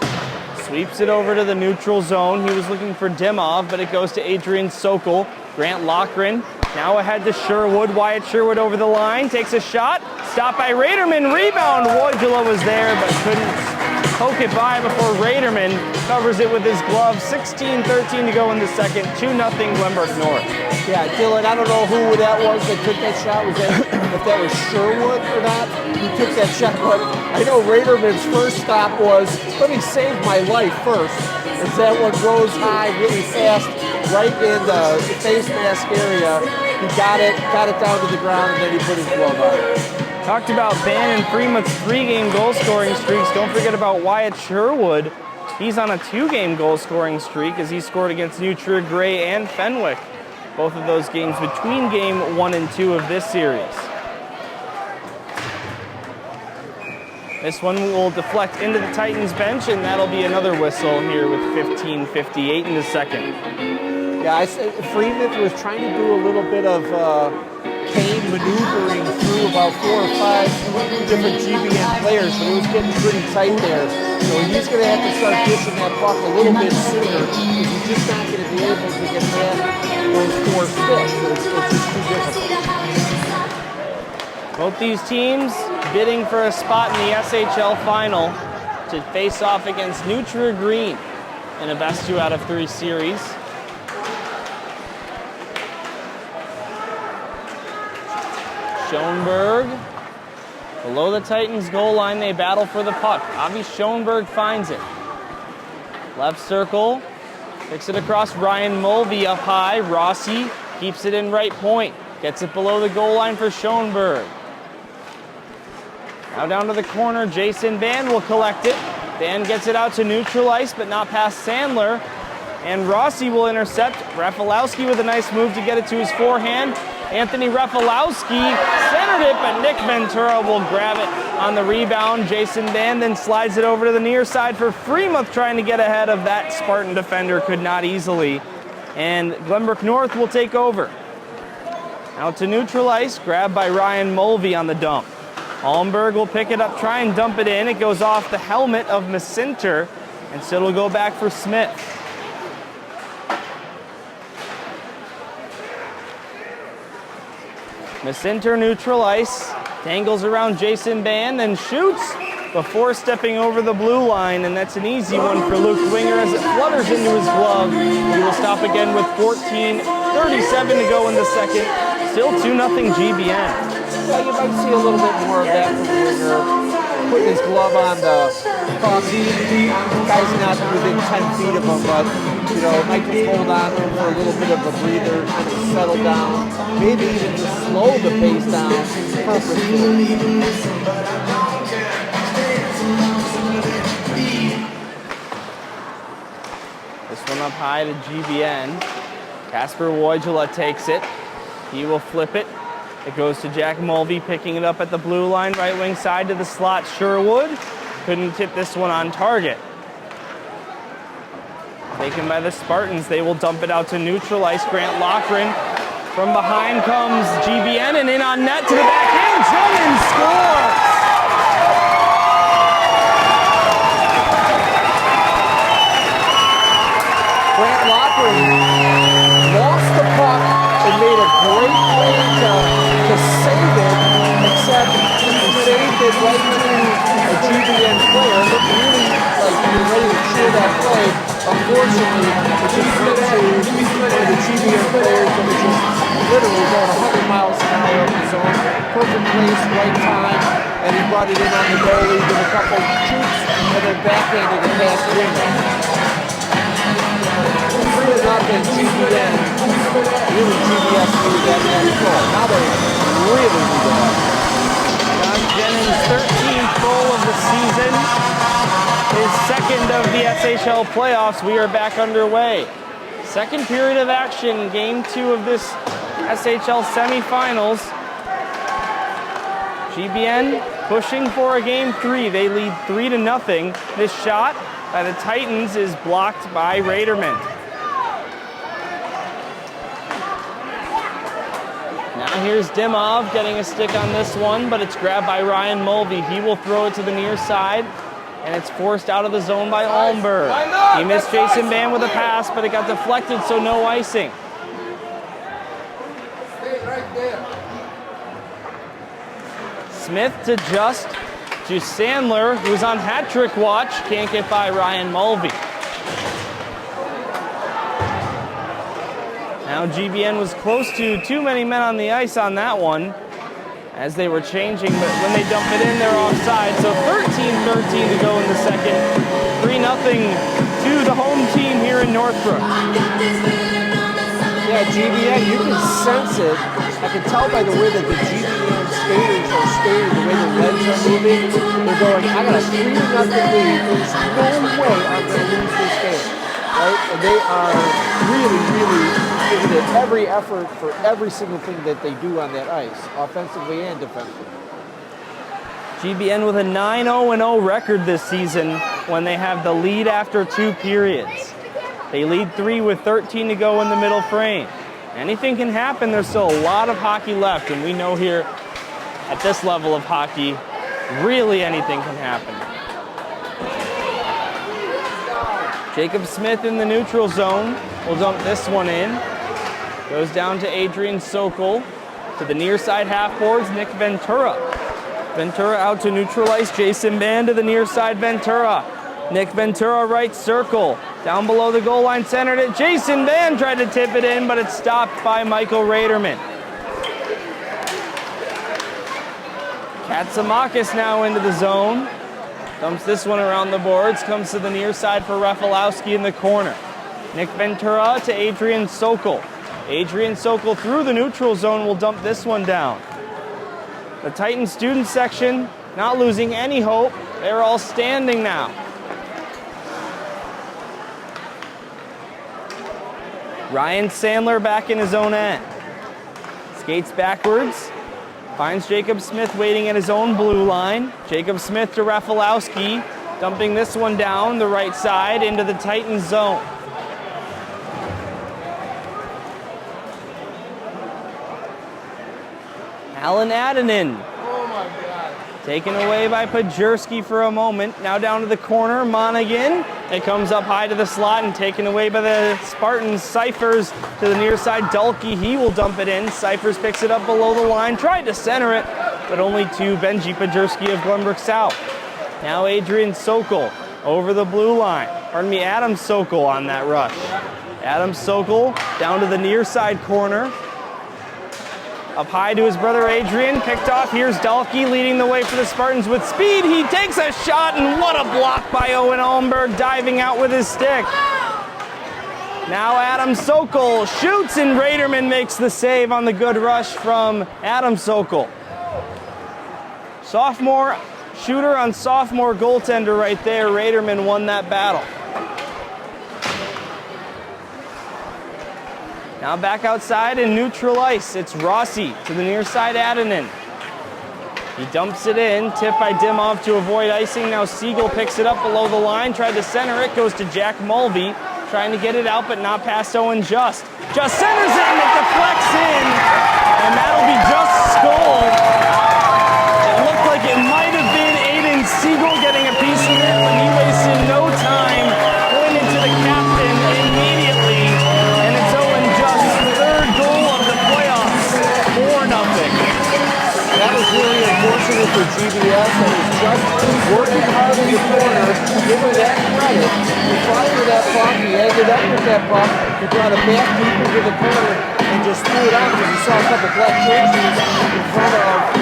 sweeps it over to the neutral zone. He was looking for Dimov, but it goes to Adrian Sokol. Grant Loughran now ahead to Sherwood. Wyatt Sherwood over the line, takes a shot. Stopped by Raderman, rebound. Wojla was there, but couldn't poke it by before Raderman covers it with his glove. 16-13 to go in the second. 2-0 Glenbrook North. Yeah, Dylan, I don't know who that was that took that shot. Was that, if that was Sherwood or not, who took that shot. But I know Raderman's first stop was, let me save my life first. As that one goes high really fast, right in the face mask area. He got it down to the ground, and then he put his glove on. Talked about Bannon Freemuth's 3-game goal-scoring streaks. Don't forget about Wyatt Sherwood. He's on a 2-game goal-scoring streak as he scored against New Trier Gray and Fenwick. Both of those games between game 1 and 2 of this series. This one will deflect into the Titans bench, and that'll be another whistle here with 15:58 in the second. Yeah, Freemuth was trying to do a little bit of Kane maneuvering through about 4 or 5 different GBN players, but it was getting pretty tight there. So he's going to have to start dishing that puck a little bit sooner because he's just not going to be able to get past those 4 sticks. It's just too difficult. Both these teams bidding for a spot in the SHL final to face off against Nutra Green in a best 2 out of 3 series. Schoenberg, below the Titans' goal line, they battle for the puck. Avi Schoenberg finds it. Left circle, picks it across Ryan Mulvey up high. Rossi keeps it in right point, gets it below the goal line for Schoenberg. Now down to the corner, Jason Van will collect it. Van gets it out to neutral ice, but not past Sandler. And Rossi will intercept. Rafalowski with a nice move to get it to his forehand. Anthony Rafalowski centered it, but Nick Ventura will grab it on the rebound. Jason Van then slides it over to the near side for Freemuth, trying to get ahead of that Spartan defender, could not easily. And Glenbrook North will take over. Out to neutral ice, grabbed by Ryan Mulvey on the dump. Holmberg will pick it up, try and dump it in. It goes off the helmet of Macinter, and so it'll go back for Smith. Macinter neutral ice, tangles around Jason Band, then shoots before stepping over the blue line, and that's an easy one for Luke Winger as it flutters into his glove. He will stop again with 14:37 to go in the second. Still 2-0 GBN. Yeah, you might see a little bit more of that from Winger, putting his glove on the puck. Guy's not within 10 feet of him, but you know, might just hold on to him for a little bit of a breather, kind of settle down, maybe even just slow the pace down purposefully. This one up high to GBN. Casper Wojula takes it. He will flip it. It goes to Jack Mulvey, picking it up at the blue line, right wing side to the slot. Sherwood couldn't tip this one on target. Taken by the Spartans, they will dump it out to neutral ice. Grant Loughran. From behind comes GBN and in on net to the backhand. Drummond scores! Grant Loughran lost the puck and made a great play to save it, except he saved it right to a GBN player. Looked really like he was ready to cheer that play. Unfortunately, it just went to one of the GBN players that was just literally going 100 miles an hour up the zone. Perfect place, right time, and he brought it in on the goalie with a couple shoots and then backhanded it past Winger. 3-0 GBN. Really, GBS needed that control. Now they really need that. John Jennings, 13th goal of the season. His second of the SHL playoffs. We are back underway. Second period of action, game 2 of this SHL semifinals. GBN pushing for a game 3. They lead 3-0. This shot by the Titans is blocked by Raderman. Now here's Dimov getting a stick on this one, but it's grabbed by Ryan Mulvey. He will throw it to the near side, and it's forced out of the zone by Almberg. He missed Jason Band with a pass, but it got deflected, so no icing. Smith to just to Sandler, who's on hat trick watch. Can't get by Ryan Mulvey. Now GBN was close to too many men on the ice on that one as they were changing, but when they dump it in, they're offside. So 13-13 to go in the second. 3-0 to the home team here in Northbrook. Yeah, GBN, you can sense it. I can tell by the way that the GBN skaters are skating, the way the legs are moving. They're going, I got a 3-0 lead. There's no way I'm going to lose this game. Right? And they are really, really giving it every effort for every single thing that they do on that ice, offensively and defensively. GBN with a 9-0-0 record this season when they have the lead after 2 periods. They lead 3 with 13 to go in the middle frame. Anything can happen. There's still a lot of hockey left, and we know here at this level of hockey, really anything can happen. Jacob Smith in the neutral zone will dump this one in. Goes down to Adrian Sokol. To the near side half boards, Nick Ventura. Ventura out to neutral ice. Jason Band to the near side, Ventura. Nick Ventura right circle. Down below the goal line, centered it. Jason Band tried to tip it in, but it's stopped by Michael Raderman. Katsamakis now into the zone. Dumps this one around the boards. Comes to the near side for Rafalowski in the corner. Nick Ventura to Adrian Sokol. Adrian Sokol through the neutral zone will dump this one down. The Titans student section not losing any hope. They're all standing now. Ryan Sandler back in his own end. Skates backwards. Finds Jacob Smith waiting at his own blue line. Jacob Smith to Rafalowski. Dumping this one down the right side into the Titans zone. Alan Adenen. Oh my God. Taken away by Pajerski for a moment. Now down to the corner, Monaghan. It comes up high to the slot and taken away by the Spartans. Cyphers to the near side. Dulke, he will dump it in. Cyphers picks it up below the line. Tried to center it, but only to Benji Pajerski of Glenbrook South. Now Adrian Sokol over the blue line. Pardon me, Adam Sokol on that rush. Adam Sokol down to the near side corner. Up high to his brother Adrian, picked off. Here's Dalke leading the way for the Spartans with speed. He takes a shot, and what a block by Owen Almberg, diving out with his stick. Now Adam Sokol shoots, and Raderman makes the save on the good rush from Adam Sokol. Sophomore shooter on sophomore goaltender right there. Raderman won that battle. Now back outside in neutral ice. It's Rossi to the near side, Adenen. He dumps it in, tipped by Dimov to avoid icing. Now Siegel picks it up below the line, tried to center it, goes to Jack Mulvey, trying to get it out, but not past Owen Just. Just centers it, and it deflects in, and that'll be Just's goal. It looked like it might have been Aiden Siegel getting a piece of it, but he wasted no time, pointed to the captain immediately, and it's Owen Just's third goal of the playoffs, 4-0. That was really unfortunate for GBS. That was just working hard in the corner, give him that credit. He fought for that puck, he ended up with that puck, he brought it back deep into the corner and just threw it out because he saw a couple black jerseys in front of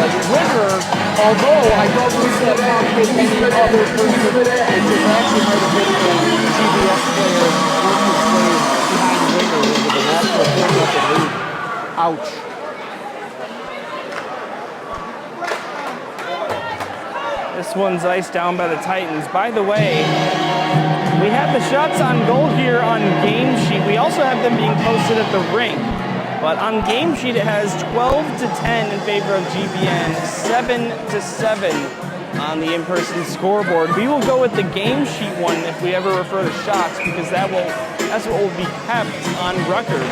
the winner. Although I don't think that puck hit any other person, it just actually might have been a GBS player working his way behind the winner into the net for a 4-0 lead. Ouch. This one's iced down by the Titans. By the way, we have the shots on goal here on Game Sheet. We also have them being posted at the rink. But on Game Sheet, it has 12-10 in favor of GBN, 7-7 on the in-person scoreboard. We will go with the Game Sheet one if we ever refer to shots, because that's what will be kept on record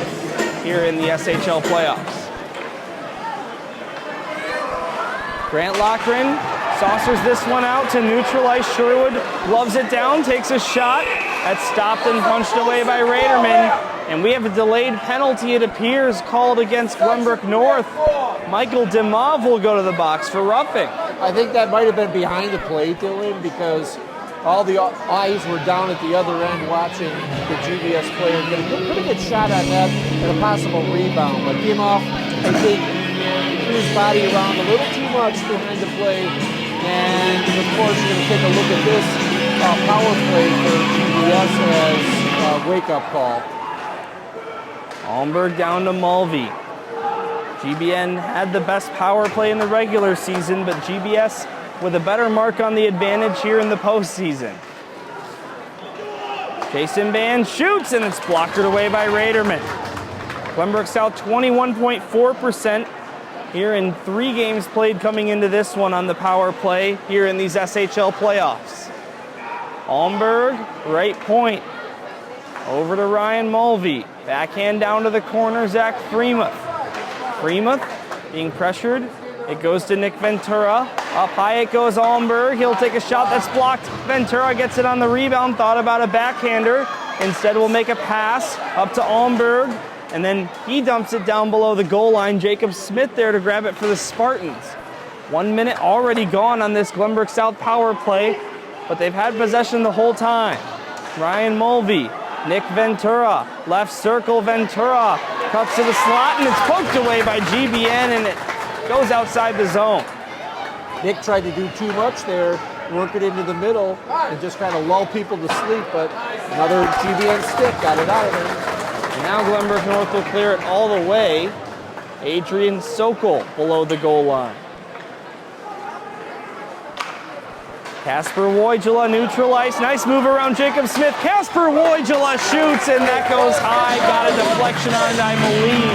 here in the SHL playoffs. Grant Lochran saucers this one out to neutral ice. Sherwood loves it down, takes a shot. That's stopped and punched away by Raderman. And we have a delayed penalty, it appears, called against Glenbrook North. Michael Dimov will go to the box for roughing. I think that might have been behind the plate, Dylan, because all the eyes were down at the other end watching the GBS player get a pretty good shot on that and a possible rebound. But Dimov, I think, threw his body around a little too much behind the play. And of course, you're going to take a look at this power play for GBS as a wake-up call. Almberg down to Mulvey. GBN had the best power play in the regular season, but GBS with a better mark on the advantage here in the postseason. Jason Band shoots, and it's blocked away by Raderman. Glenbrook South 21.4% here in 3 games played coming into this one on the power play here in these SHL playoffs. Almberg, right point. Over to Ryan Mulvey. Backhand down to the corner, Zach Freemuth. Freemuth being pressured. It goes to Nick Ventura. Up high it goes Almberg. He'll take a shot that's blocked. Ventura gets it on the rebound. Thought about a backhander. Instead will make a pass up to Almberg. And then he dumps it down below the goal line. Jacob Smith there to grab it for the Spartans. 1 minute already gone on this Glenbrook South power play, but they've had possession the whole time. Ryan Mulvey, Nick Ventura, left circle Ventura, cuts to the slot and it's poked away by GBN and it goes outside the zone. Nick tried to do too much there, work it into the middle and just kind of lull people to sleep, but another GBN stick got it out of there. And now Glenbrook North will clear it all the way. Adrian Sokol below the goal line. Casper Wojula neutral ice. Nice move around Jacob Smith. Casper Wojula shoots, and that goes high. Got a deflection on it, I believe.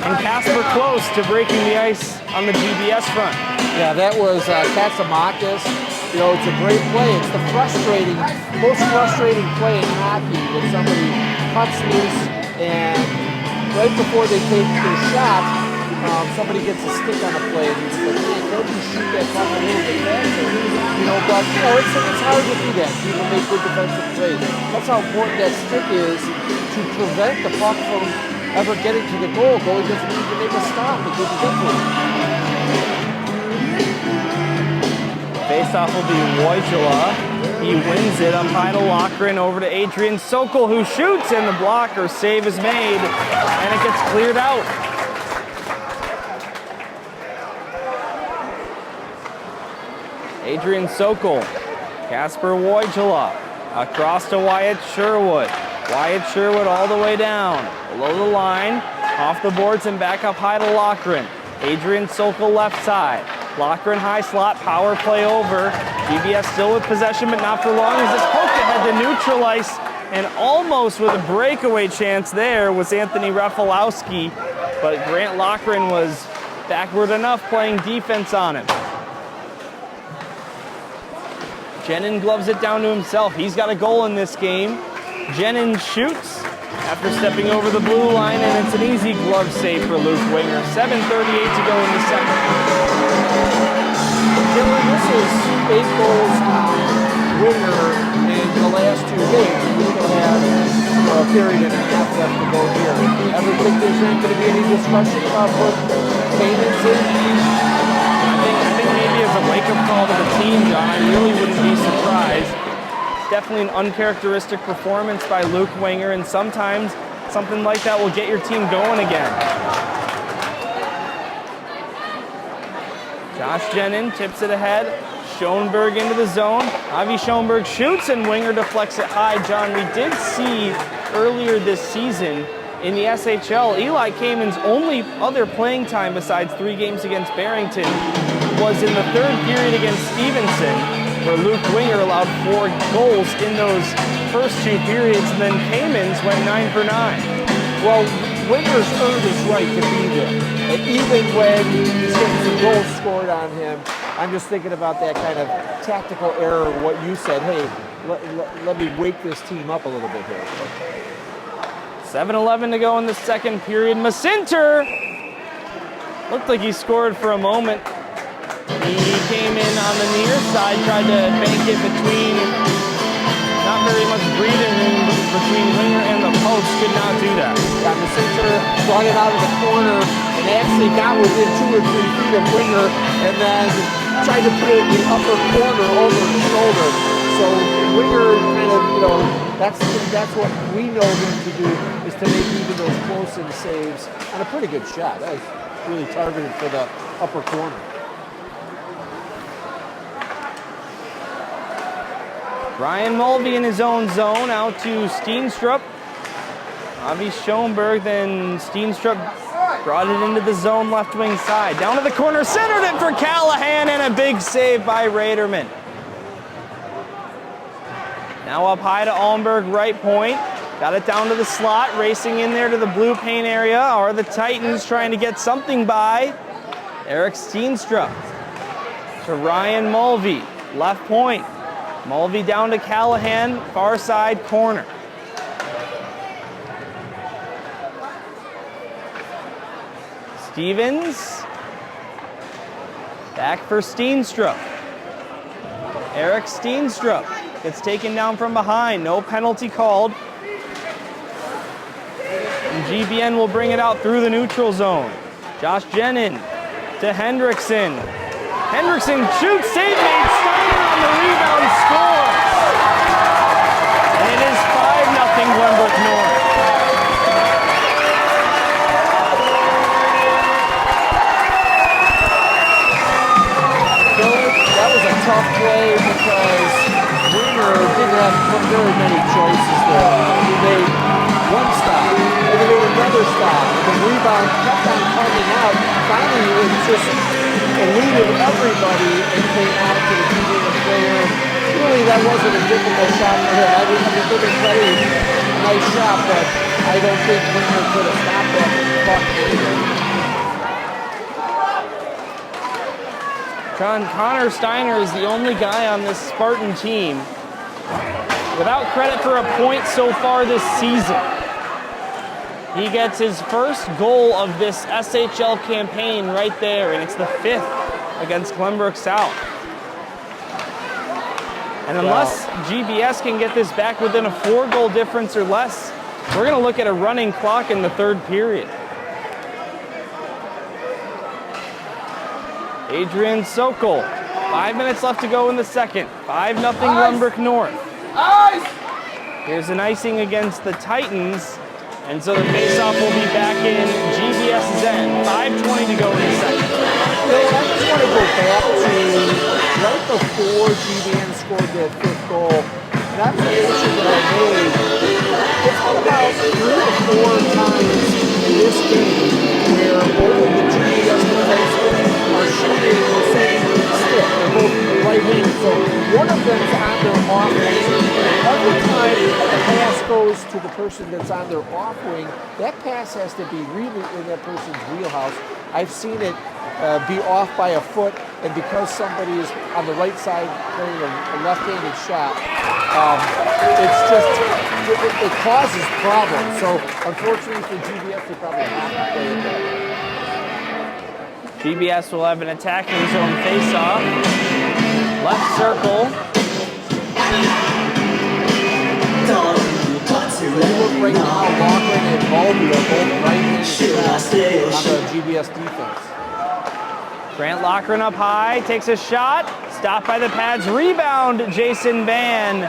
And Casper close to breaking the ice on the GBS front. Yeah, that was Katsamakis. You know, it's a great play. It's the most frustrating play in hockey when somebody cuts loose and right before they take their shot, somebody gets a stick on a play and it's like, man, don't you shoot that puck a little bit faster? You know, but you know, it's hard to do that. People make good defensive plays. That's how important that stick is to prevent the puck from ever getting to the goal. Goalie doesn't need to make a stop because it's different. Faceoff will be Wojula. He wins it up high to Lochran, over to Adrian Sokol, who shoots, and the blocker save is made, and it gets cleared out. Adrian Sokol, Casper Wojula, across to Wyatt Sherwood. Wyatt Sherwood all the way down, below the line, off the boards and back up high to Lochran. Adrian Sokol left side. Lochran high slot, power play over. GBS still with possession, but not for long as it's poked ahead to neutral ice. And almost with a breakaway chance there was Anthony Rafalowski, but Grant Lochran was backward enough playing defense on him. Jenin gloves it down to himself. He's got a goal in this game. Jenin shoots after stepping over the blue line, and it's an easy glove save for Luke Winger. 7:38 to go in the second. Dylan, this is 8 goals on Winger in the last 2 games. We still have a period and a half left to go here. Ever think there's not going to be any discussion about what payments in? I think maybe as a wake-up call to the team, John, I really wouldn't be surprised. Definitely an uncharacteristic performance by Luke Winger, and sometimes something like that will get your team going again. Josh Jenin tips it ahead. Schoenberg into the zone. Avi Schoenberg shoots and Winger deflects it high. John, we did see earlier this season in the SHL, Eli Kamen's only other playing time besides 3 games against Barrington was in the 3rd period against Stevenson, where Luke Winger allowed 4 goals in those first 2 periods, and then Kamen's went 9 for 9. Well, Winger's earned his right to be there. And even when he's getting some goals scored on him, I'm just thinking about that kind of tactical error, what you said, hey, let me wake this team up a little bit here. 7:11 to go in the second period. Macinter looked like he scored for a moment. He came in on the near side, tried to bank it between, not very much breathing room between Winger and the post, could not do that. Yeah, Macinter brought it out of the corner and actually got within 2 or 3 feet of Winger and then tried to put it in the upper corner over his shoulder. So Winger kind of, you know, that's what we know him to do, is to make even those close-in saves on a pretty good shot. That was really targeted for the upper corner. Ryan Mulvey in his own zone, out to Steenstrup. Avi Schoenberg, then Steenstrup brought it into the zone left wing side. Down to the corner, centered it for Callahan, and a big save by Raderman. Now up high to Almberg, right point. Got it down to the slot, racing in there to the blue paint area. Are the Titans trying to get something by? Eric Steenstrup to Ryan Mulvey, left point. Mulvey down to Callahan, far side corner. Stevens. Back for Steenstrup. Eric Steenstrup gets taken down from behind. No penalty called. And GBN will bring it out through the neutral zone. Josh Jenin to Hendrickson. Hendrickson shoots, save made, Steiner on the rebound, scores. And it is 5-0 Glenbrook North. That was a tough play because Winger didn't have very many choices there. He made one stop, and he made another stop. The rebound kept on coming out. Finally, it just eluded everybody and came out to the GBN player. Really, that wasn't a difficult shot for him. I mean, give him credit. A nice shot, but I don't think Winger could have stopped that buck either. John, Connor Steiner is the only guy on this Spartan team without credit for a point so far this season. He gets his first goal of this SHL campaign right there, and it's the 5th against Glenbrook South. And unless GBS can get this back within a 4-goal difference or less, we're going to look at a running clock in the 3rd period. Adrian Sokol, 5 minutes left to go in the 2nd. 5-0 Glenbrook North. Here's an icing against the Titans, and so the faceoff will be back in GBS's end. 5:20 to go in the 2nd. I just want to go back to right before GBN scored that 5th goal. An observation that I made. It's about 3 or 4 times in this game where both of the GBS defensemen are shooting the same stick. They're both right-handed, so one of them is on their off wing. Every time the pass goes to the person that's on their off wing, that pass has to be really in that person's wheelhouse. I've seen it be off by a foot, and because somebody is on the right side playing a left-handed shot, it's just, it causes problems. So unfortunately for GBS, they probably have to play it that. GBS will have an attacking zone face-off. Left circle. You look right now, Walker and Baldy are both right-handed shots on the GBS defense. Grant Loughran up high, takes a shot. Stopped by the pads, rebound, Jason Van.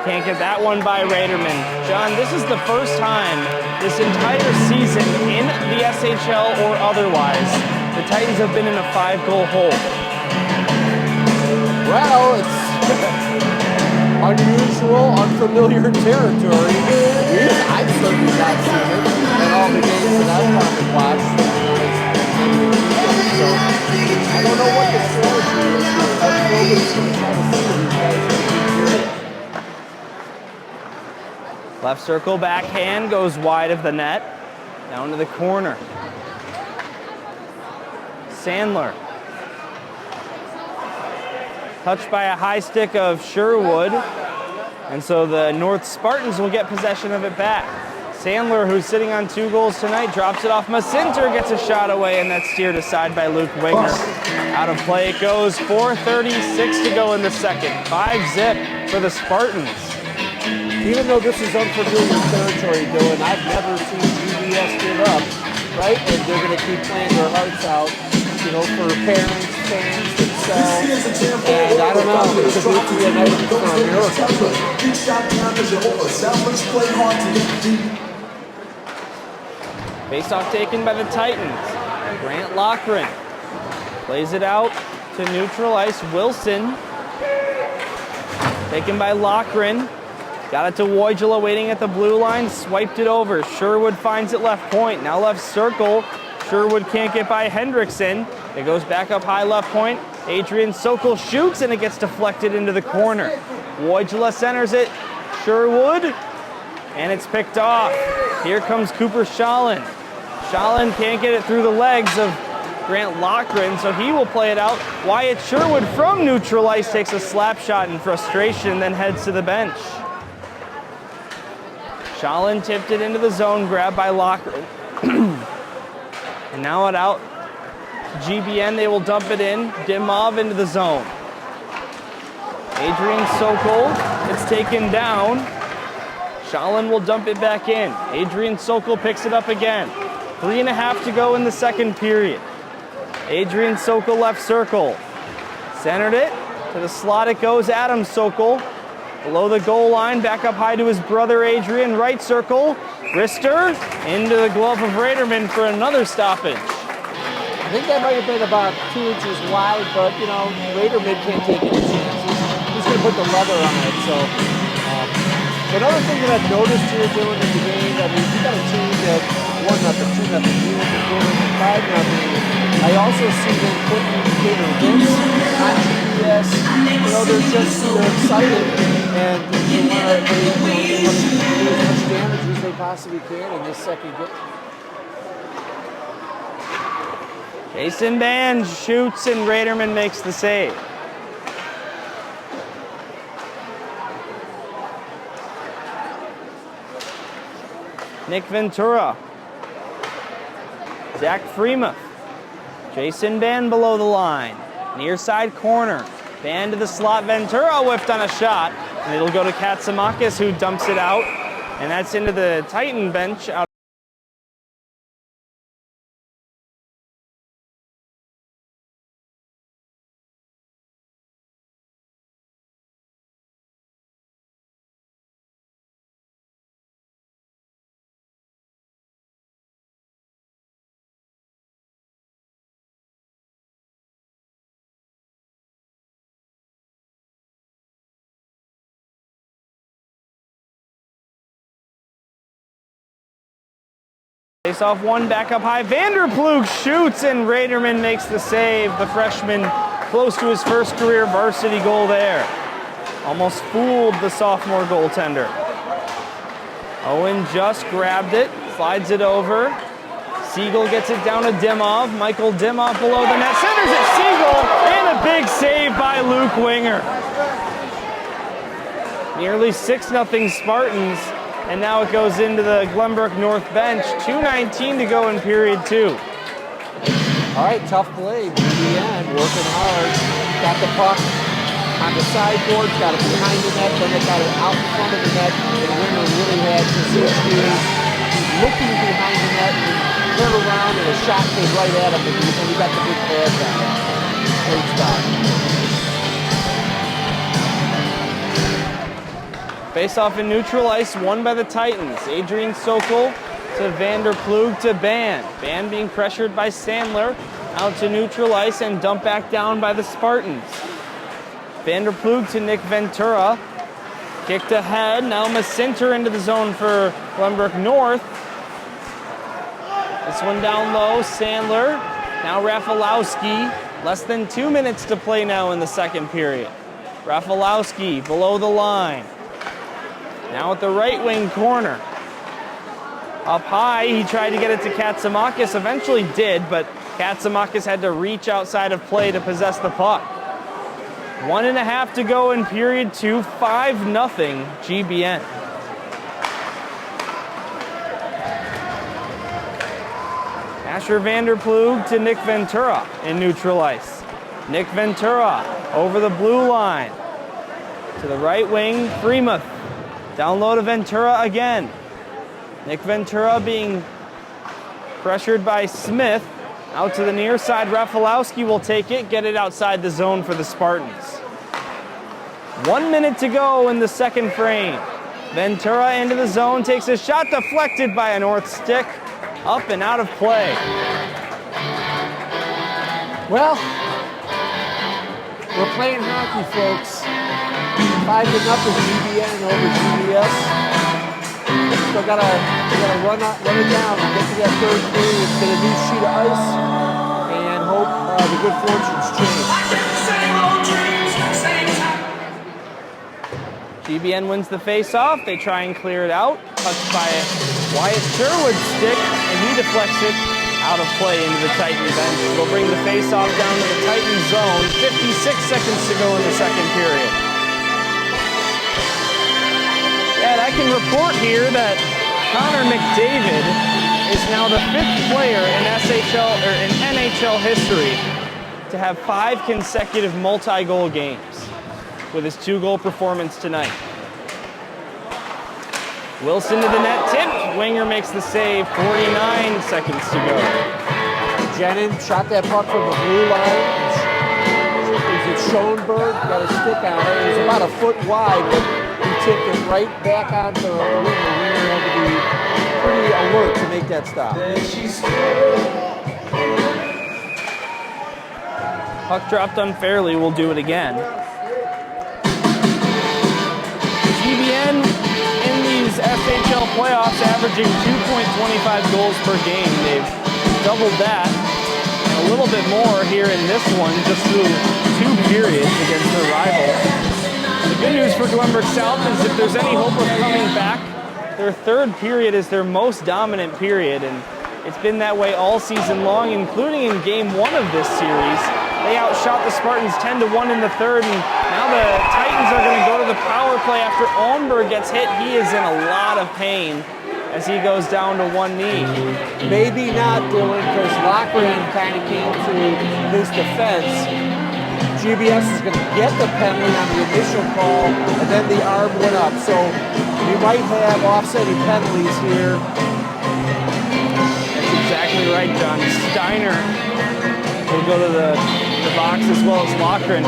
Can't get that one by Raderman. John, this is the first time this entire season in the SHL or otherwise the Titans have been in a 5-goal hole. Well, it's unusual, unfamiliar territory. I've certainly not seen it in all the games that I've probably watched. So I don't know what the strategy is here, but nobody's going to try to see these guys. Left circle backhand goes wide of the net, down to the corner. Sandler. Touched by a high stick of Sherwood, and so the North Spartans will get possession of it back. Sandler, who's sitting on 2 goals tonight, drops it off. Macinter gets a shot away, and that's steered aside by Luke Wigner. Out of play it goes. 4:36 to go in the 2nd. 5-0 for the Spartans. Even though this is unfamiliar territory, Dylan, I've never seen GBS give up, right? And they're going to keep playing their hearts out, you know, for parents, fans, themselves. And I don't know, it's going to be a night for a miracle. Face-off taken by the Titans. Grant Loughran plays it out to neutral ice. Wilson taken by Loughran. Got it to Wojula waiting at the blue line. Swiped it over. Sherwood finds it left point. Now left circle. Sherwood can't get by Hendrickson. It goes back up high left point. Adrian Sokol shoots and it gets deflected into the corner. Wojula centers it. Sherwood. And it's picked off. Here comes Cooper Shalin. Shalin can't get it through the legs of Grant Loughran, so he will play it out. Wyatt Sherwood from neutral ice takes a slap shot in frustration, then heads to the bench. Shalin tipped it into the zone, grabbed by Loughran. And now it out. GBN, they will dump it in. Dimov into the zone. Adrian Sokol, it's taken down. Shalin will dump it back in. Adrian Sokol picks it up again. 3.5 to go in the second period. Adrian Sokol left circle. Centered it. To the slot it goes. Adam Sokol. Below the goal line. Back up high to his brother Adrian. Right circle. Wrister. Into the glove of Raderman for another stoppage. I think that might have been about 2 inches wide, but, you know, Raderman can't take any chances. He's going to put the leather on it, so... another thing that I've noticed here, Dylan, in the game, I mean, you got a team that 1-0, 2-0, you have to 5-0. I also see them putting indicator events on GBS. You know, they're excited, and they want to do as much damage as they possibly can in this second game. Jason Band shoots and Raderman makes the save. Nick Ventura. Zach Freemuth. Jason Band below the line. Near side corner. Band to the slot. Ventura whiffed on a shot. And it'll go to Katsamakis, who dumps it out. And that's into the Titan bench. Out. Face off one, back up high. Vanderplug shoots and Raderman makes the save. The freshman close to his first career varsity goal there. Almost fooled the sophomore goaltender. Owen just grabbed it, slides it over. Siegel gets it down to Dimov. Michael Dimov below the net, centers it. Siegel, and a big save by Luke Winger. Nearly 6-0 Spartans. And now it goes into the Glenbrook North bench. 2:19 to go in period 2. All right, tough play. GBN working hard. Got the puck on the sideboard, got it behind the net, then it got it out in front of the net. And Winger really had Kaczynski looking behind the net and turn around, and a shot came right at him. And he got the big pass on it. Great spot. Face off in neutral ice, won by the Titans. Adrian Sokol to Vanderplug to Band. Band being pressured by Sandler. Out to neutral ice and dumped back down by the Spartans. Vanderplug to Nick Ventura. Kicked ahead. Now Masinter into the zone for Glenbrook North. This one down low. Sandler. Now Rafalowski. Less than 2 minutes to play now in the second period. Rafalowski below the line. Now at the right wing corner. Up high, he tried to get it to Katsamakis. Eventually did, but Katsamakis had to reach outside of play to possess the puck. 1.5 to go in period 2. 5-0 GBN. Asher Vanderplug to Nick Ventura in neutral ice. Nick Ventura over the blue line. To the right wing, Freemuth. Down low to Ventura again. Nick Ventura being pressured by Smith. Out to the near side, Rafalowski will take it, get it outside the zone for the Spartans. 1 minute to go in the second frame. Ventura into the zone, takes a shot deflected by a north stick. Up and out of play. Well, we're playing hockey, folks. 5-0 GBN over GBS. Still gotta run it down and get to that third period, get a new sheet of ice, and hope the good fortunes change. GBN wins the face-off. They try and clear it out. Touched by Wyatt Sherwood's stick, and he deflects it out of play into the Titan bench. It'll bring the face-off down to the Titan zone. 56 seconds to go in the second period. And I can report here that Connor McDavid is now the 5th player in SHL or in NHL history to have 5 consecutive multi-goal games with his 2-goal performance tonight. Wilson to the net, tipped. Winger makes the save, 49 seconds to go. Jenin shot that puck from the blue line. Is it Schoenberg? Got a stick on it. It was about a foot wide, but he tipped it right back onto the winger. The winger had to be pretty alert to make that stop. Puck dropped unfairly, we'll do it again. GBN in these SHL playoffs averaging 2.25 goals per game. They've doubled that, and a little bit more here in this one, just through 2 periods against their rival. The good news for Glenbrook South is if there's any hope of coming back, their 3rd period is their most dominant period, and it's been that way all season long, including in game 1 of this series. They outshot the Spartans 10-1 in the 3rd, and now the Titans are going to go to the power play after Almberg gets hit. He is in a lot of pain as he goes down to 1 knee. Maybe not, Dylan, because Lochran kind of came to his defense. GBS is going to get the penalty on the initial call, and then the arm went up. So we might have offsetting penalties here. That's exactly right, John. Steiner will go to the box as well as Lochran.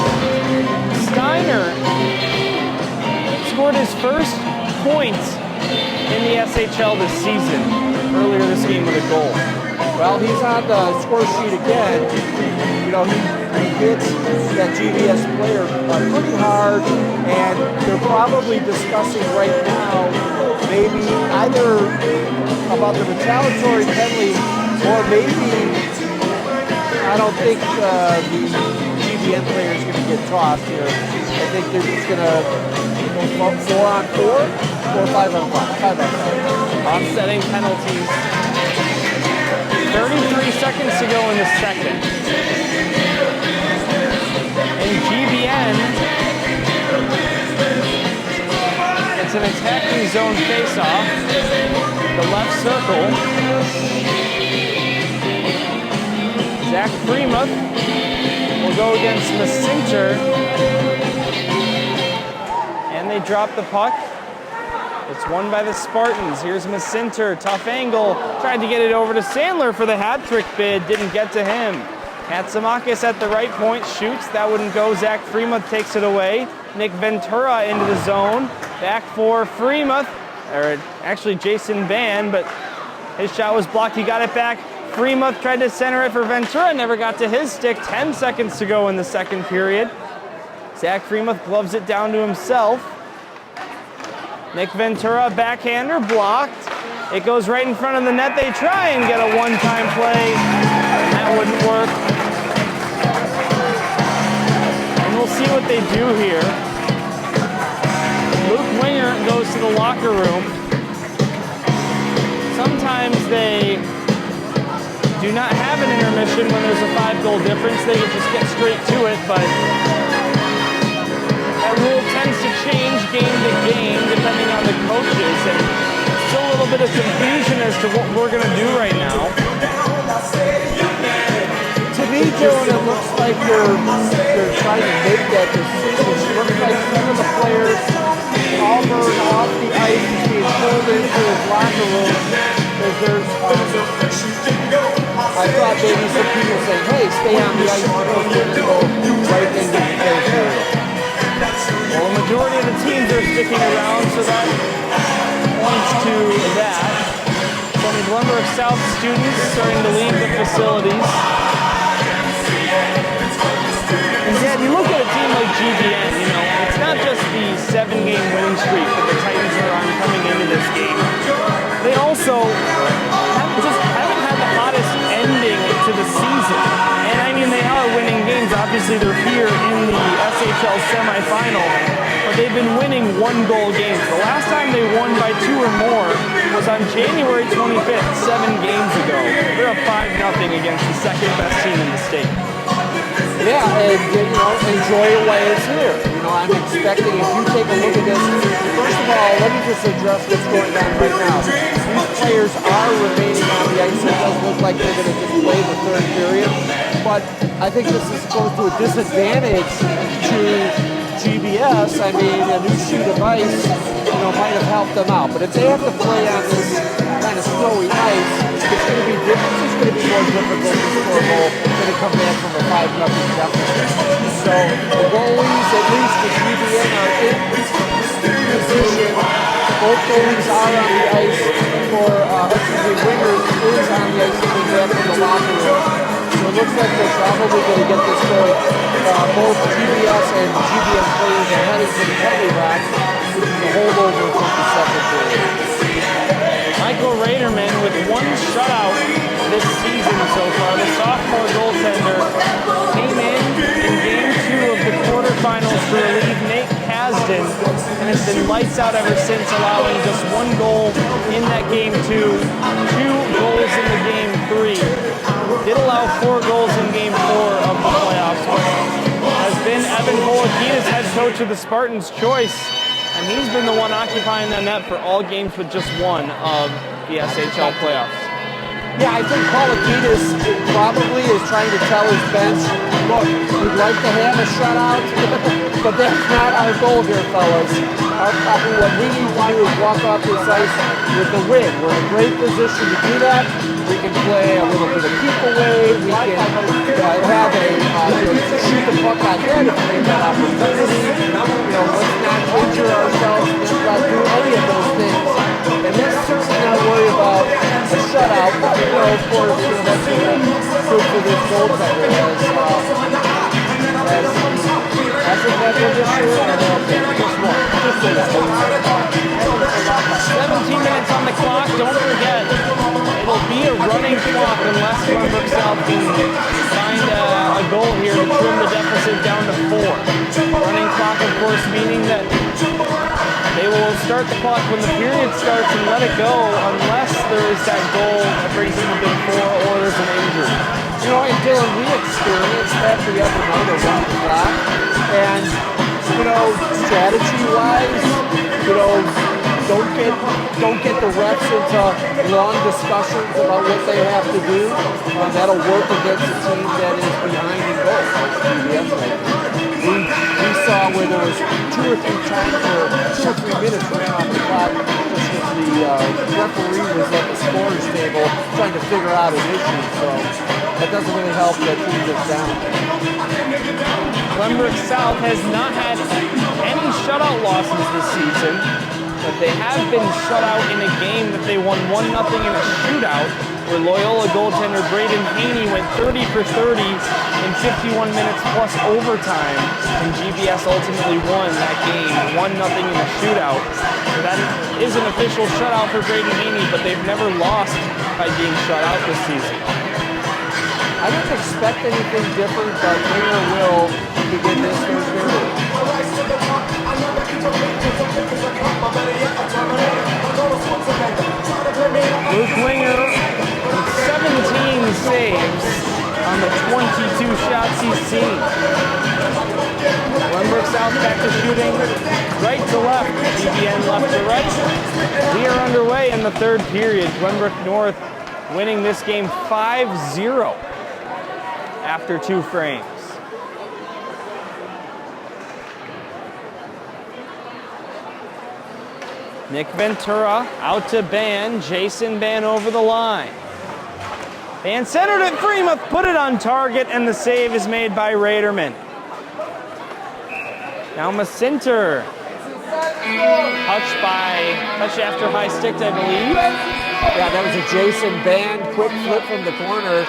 Steiner scored his first points in the SHL this season, earlier this game with a goal. Well, he's on the score sheet again. You know, he hits that GBS player pretty hard, and they're probably discussing right now maybe either about the retaliatory penalty or maybe I don't think the GBN player is going to get tossed here. I think they're just going to go 4-on-4 or 5-on-5. 5-on-5. Offsetting penalties. 33 seconds to go in the second. And GBN, it's an attacking zone face-off. The left circle. Zach Freemuth will go against Masinter. And they drop the puck. It's won by the Spartans. Here's Masinter, tough angle. Tried to get it over to Sandler for the hat trick bid. Didn't get to him. Hatzimakis at the right point, shoots. That wouldn't go. Zach Freemuth takes it away. Nick Ventura into the zone. Back for Freemuth. Or actually Jason Van, but his shot was blocked. He got it back. Freemuth tried to center it for Ventura, never got to his stick. 10 seconds to go in the second period. Zach Freemuth gloves it down to himself. Nick Ventura, backhander, blocked. It goes right in front of the net. They try and get a one-time play. That wouldn't work. And we'll see what they do here. Luke Winger goes to the locker room. Sometimes they do not have an intermission when there's a 5-goal difference. They can just get straight to it, but that rule tends to change game to game depending on the coaches, and still a little bit of confusion as to what we're going to do right now. To me, Dylan, it looks like they're trying to make that decision. It looks like some of the players, Almberg off the ice, is being pulled into his locker room. There's I thought maybe some people saying, hey, stay on the ice, we're going to go right into the third period. Well, the majority of the teams are sticking around, so that points to that. Some Glenbrook South students starting to leave the facilities. And Dad, you look at a team like GBN, you know, it's not just the 7-game winning streak that the Titans are on coming into this game. They also haven't had the hottest ending to the season. And I mean, they are winning games. Obviously, they're here in the SHL SemiFinal, but they've been winning 1-goal games. The last time they won by 2 or more was on January 25th, 7 games ago. They're up 5-0 against the second best team in the state. Yeah, and you know, enjoy it while it's here. You know, I'm expecting, if you take a look at this, first of all, let me just address what's going on right now. These players are remaining on the ice. It does look like they're going to just play the third period, but I think this is going to a disadvantage to GBS. I mean, a new sheet of ice, you know, might have helped them out, but if they have to play on this kind of snowy ice, it's going to be different. It's going to be more difficult to score a goal than to come back from a 5-0 deficit. So the goalies, at least the GBN, are in position. Both goalies are on the ice for, Wingers is on the ice coming back from the locker room. So it looks like they're probably going to get this going. Both GBS and GBN players are heading to the penalty box, which is a holdover from the second period. Michael Raderman with one shutout this season so far. The sophomore goaltender came in game 2 of the quarterfinals to relieve Nate Kasdan and has been lights out ever since, allowing just 1 goal in that game 2, 2 goals in the game 3. Did allow 4 goals in game 4 of the playoffs, but has been Evan Polakidis, head coach of the Spartans' choice. And he's been the one occupying the net for all games with just 1 of the SHL playoffs. Yeah, I think Polakidis probably is trying to tell his bench, look, we'd like to have a shutout, but that's not our goal here, fellas. What we need to do is walk off this ice with the win. We're in a great position to do that. We can play a little bit of keep away. We can have shoot the puck on net if we have that opportunity. You know, let's not injure ourselves. Let's not do any of those things. And let's certainly not worry about a shutout. You know, of course, that's good for this goaltender. As a veteran this year, just one. Just say that. 17 minutes on the clock. Don't forget, it'll be a running clock unless Glenbrook South can find a goal here to trim the deficit down to 4. Running clock, of course, meaning that they will start the clock when the period starts and let it go unless there is that goal that brings in the big 4 or there's an injury. You know, and Dylan, we experienced that the other night around the clock. And, you know, strategy-wise, you know, don't get the refs into long discussions about what they have to do. That'll work against a team that is behind in goal. GBS right now. We saw where there was 2 or 3 times where 2 or 3 minutes ran off the clock just as the referee was at the scorer's table trying to figure out an issue. So that doesn't really help that team gets down. Glenbrook South has not had any shutout losses this season, but they have been shut out in a game that they won 1-0 in a shootout, where Loyola goaltender Braden Haney went 30 for 30 in 51 minutes plus overtime, and GBS ultimately won that game 1-0 in a shootout. So that is an official shutout for Braden Haney, but they've never lost by being shut out this season. I don't expect anything different, but Winger will begin this third period. Luke Winger with 17 saves on the 22 shots he's seen. Glenbrook South back to shooting right to left, GBN left to right. We are underway in the third period. Glenbrook North winning this game 5-0 after 2 frames. Nick Ventura out to Ban. Jason Ban over the line. Ban centered it. Freemuth put it on target, and the save is made by Raderman. Now Macinter. Touch after high stick, I believe. Yeah, that was a Jason Ban quick flip from the corner,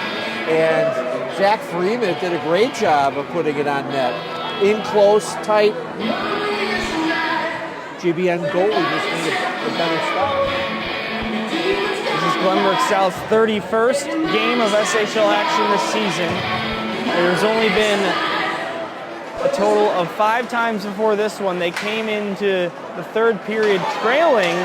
and Zach Freeman did a great job of putting it on net. In close, tight. GBN goalie just made a better stop. This is Glenbrook South's 31st game of SHL action this season. There's only been a total of 5 times before this one. They came into the third period trailing.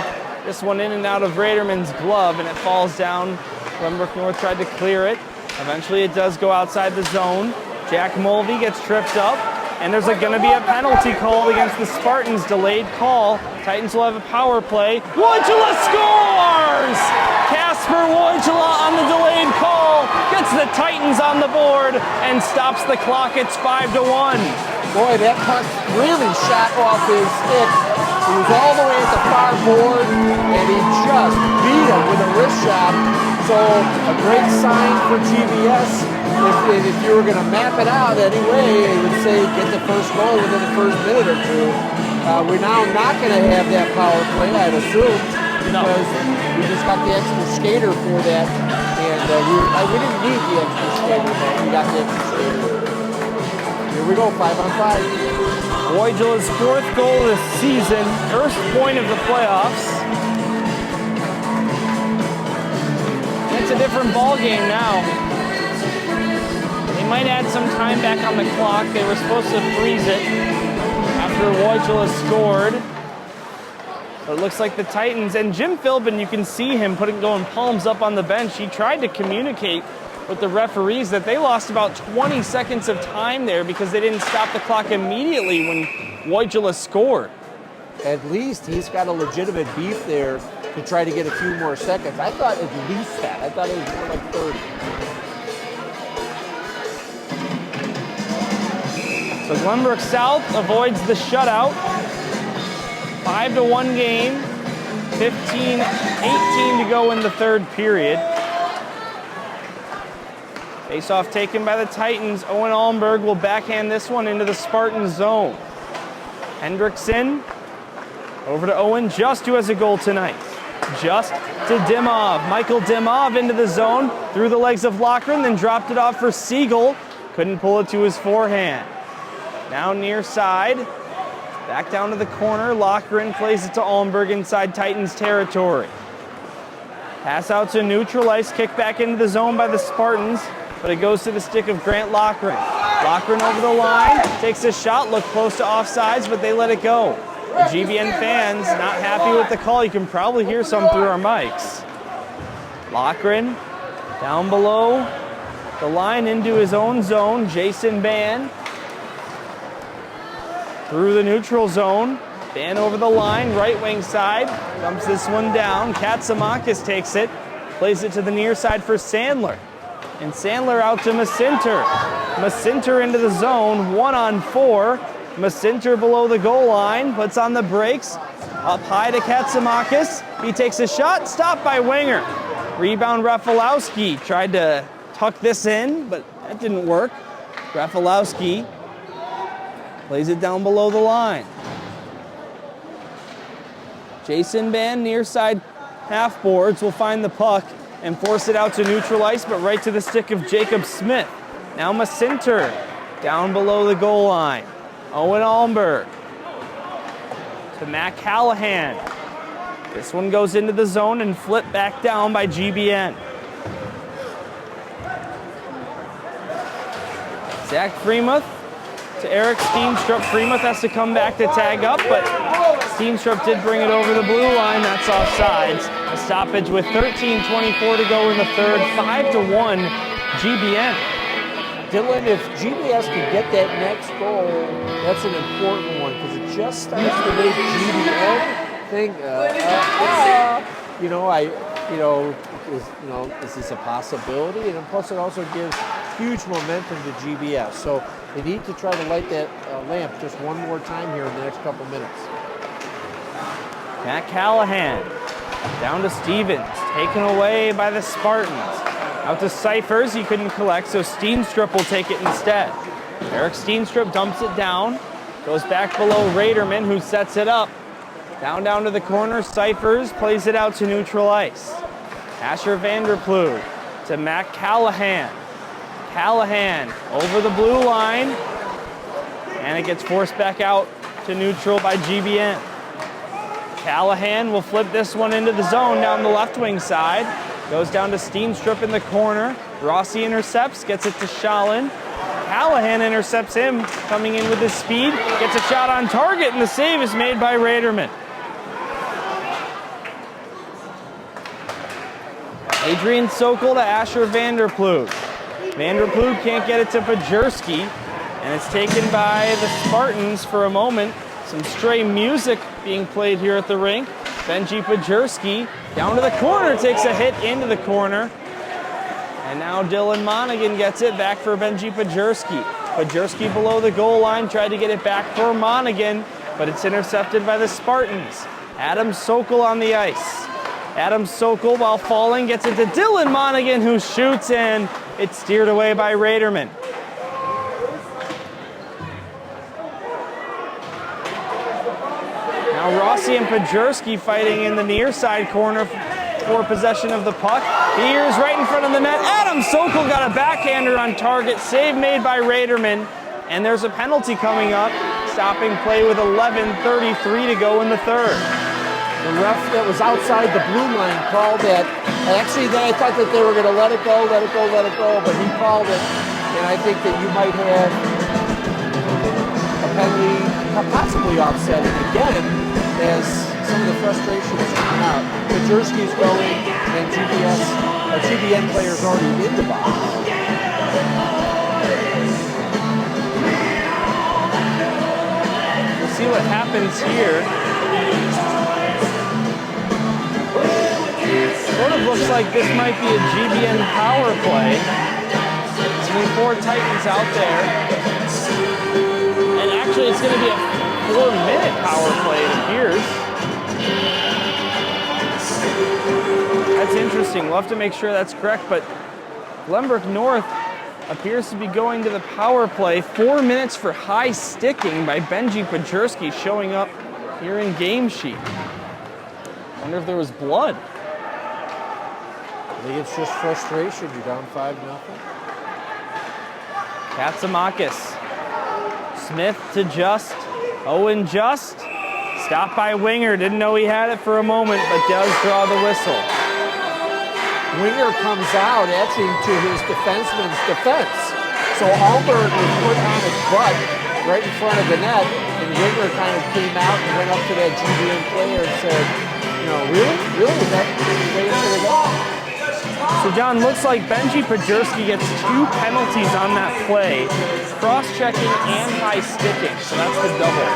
This one in and out of Raderman's glove, and it falls down. Glenbrook North tried to clear it. Eventually it does go outside the zone. Jack Mulvey gets tripped up, And there's going to be a penalty called against the Spartans, delayed call. Titans will have a power play. Wojcila scores! Kasper Wojcila on the delayed call gets the Titans on the board and stops the clock. It's 5-1. Boy, that puck really shot off his stick. He was all the way at the far board, and he just beat him with a wrist shot. So a great sign for GBS. If you were going to map it out anyway, it would say get the first goal within the first minute or two. We're now not going to have that power play, I'd assume, because we just got the extra skater for that. And we didn't need the extra skater, but we got the extra skater. Here we go, 5-on-5. Wojcila's 4th goal this season, first point of the playoffs. It's a different ball game now. They might add some time back on the clock. They were supposed to freeze it after Wojcila scored. But it looks like the Titans, and Jim Philbin, you can see him going palms up on the bench. He tried to communicate with the referees that they lost about 20 seconds of time there because they didn't stop the clock immediately when Wojcila scored. At least he's got a legitimate beef there to try to get a few more seconds. I thought at least that. I thought it was more like 30. So Glenbrook South avoids the shutout. 5-1 game. 15-18 to go in the third period. Face-off taken by the Titans. Owen Allenberg will backhand this one into the Spartan zone. Hendrickson over to Owen Just, who has a goal tonight. Just to Dimov. Michael Dimov into the zone, through the legs of Loughran, then dropped it off for Siegel. Couldn't pull it to his forehand. Now near side. Back down to the corner. Loughran plays it to Allenberg inside Titans territory. Pass out to neutral ice. Kick back into the zone by the Spartans, but it goes to the stick of Grant Loughran. Loughran over the line. Takes a shot. Looked close to offsides, but they let it go. The GBN fans not happy with the call. You can probably hear some through our mics. Loughran down below the line into his own zone. Jason Ban through the neutral zone. Ban over the line, right wing side. Dumps this one down. Katsamakis takes it. Plays it to the near side for Sandler. And Sandler out to Macinter. Macinter into the zone, 1-on-4. Macinter below the goal line, puts on the brakes. Up high to Katsamakis. He takes a shot, stopped by Winger. Rebound Rafalowski. Tried to tuck this in, but that didn't work. Rafalowski plays it down below the line. Jason Ban, near side half boards, will find the puck and force it out to neutral ice, but right to the stick of Jacob Smith. Now Macinter down below the goal line. Owen Allenberg to Matt Callahan. This one goes into the zone and flipped back down by GBN. Zach Freemuth to Eric Steenstrup. Freemuth has to come back to tag up, but Steenstrup did bring it over the blue line. That's offsides. A stoppage with 13:24 to go in the third. 5-1 GBN. Dylan, if GBS can get that next goal, that's an important one because it just starts to make GBN think, is this a possibility? And plus, it also gives huge momentum to GBS. So they need to try to light that lamp just one more time here in the next couple minutes. Matt Callahan down to Stevens, taken away by the Spartans. Out to Cyphers, he couldn't collect, so Steenstrup will take it instead. Eric Steenstrup dumps it down, goes back below Raderman, who sets it up. Down to the corner, Cyphers plays it out to neutral ice. Asher Vanderploeg to Matt Callahan. Callahan over the blue line, and it gets forced back out to neutral by GBN. Callahan will flip this one into the zone down the left wing side. Goes down to Steenstrup in the corner. Rossi intercepts, gets it to Shalin. Callahan intercepts him, coming in with his speed. Gets a shot on target, and the save is made by Raderman. Adrian Sokol to Asher Vanderploeg. Vanderploeg can't get it to Pajerski. And it's taken by the Spartans for a moment. Some stray music being played here at the rink. Benji Pajerski down to the corner, takes a hit into the corner. And now Dylan Monaghan gets it back for Benji Pajerski. Pajerski below the goal line, tried to get it back for Monaghan, but it's intercepted by the Spartans. Adam Sokol on the ice. Adam Sokol, while falling, gets it to Dylan Monaghan, who shoots, and it's steered away by Raderman. Now Rossi and Pajerski fighting in the near side corner for possession of the puck. Here's right in front of the net. Adam Sokol got a backhander on target. Save made by Raderman. And there's a penalty coming up. Stopping play with 11:33 to go in the third. The ref that was outside the blue line called that. Actually, then I thought that they were going to let it go, but he called it. And I think that you might have a penalty possibly offsetting again as some of the frustration is coming out. Pajerski's going and GBN players already in the box. We'll see what happens here. Sort of looks like this might be a GBN power play. Only 4 Titans out there. And actually it's going to be a 4-minute power play, it appears. That's interesting. We'll have to make sure that's correct, but Glenbrook North appears to be going to the power play. 4 minutes for high sticking by Benji Pajerski showing up here in game sheet. Wonder if there was blood. I think it's just frustration. You're down 5-0. Katsamakis. Smith to Just. Owen Just. Stopped by Winger. Didn't know he had it for a moment, but does draw the whistle. Winger comes out actually to his defenseman's defense. So Alberg was put on his butt right in front of the net, and Winger kind of came out and went up to that GBN player and said, you know, really? Really? Is that the way it's going to go? So, John, looks like Benji Pajerski gets 2 penalties on that play. Cross-checking and high sticking. So that's the double.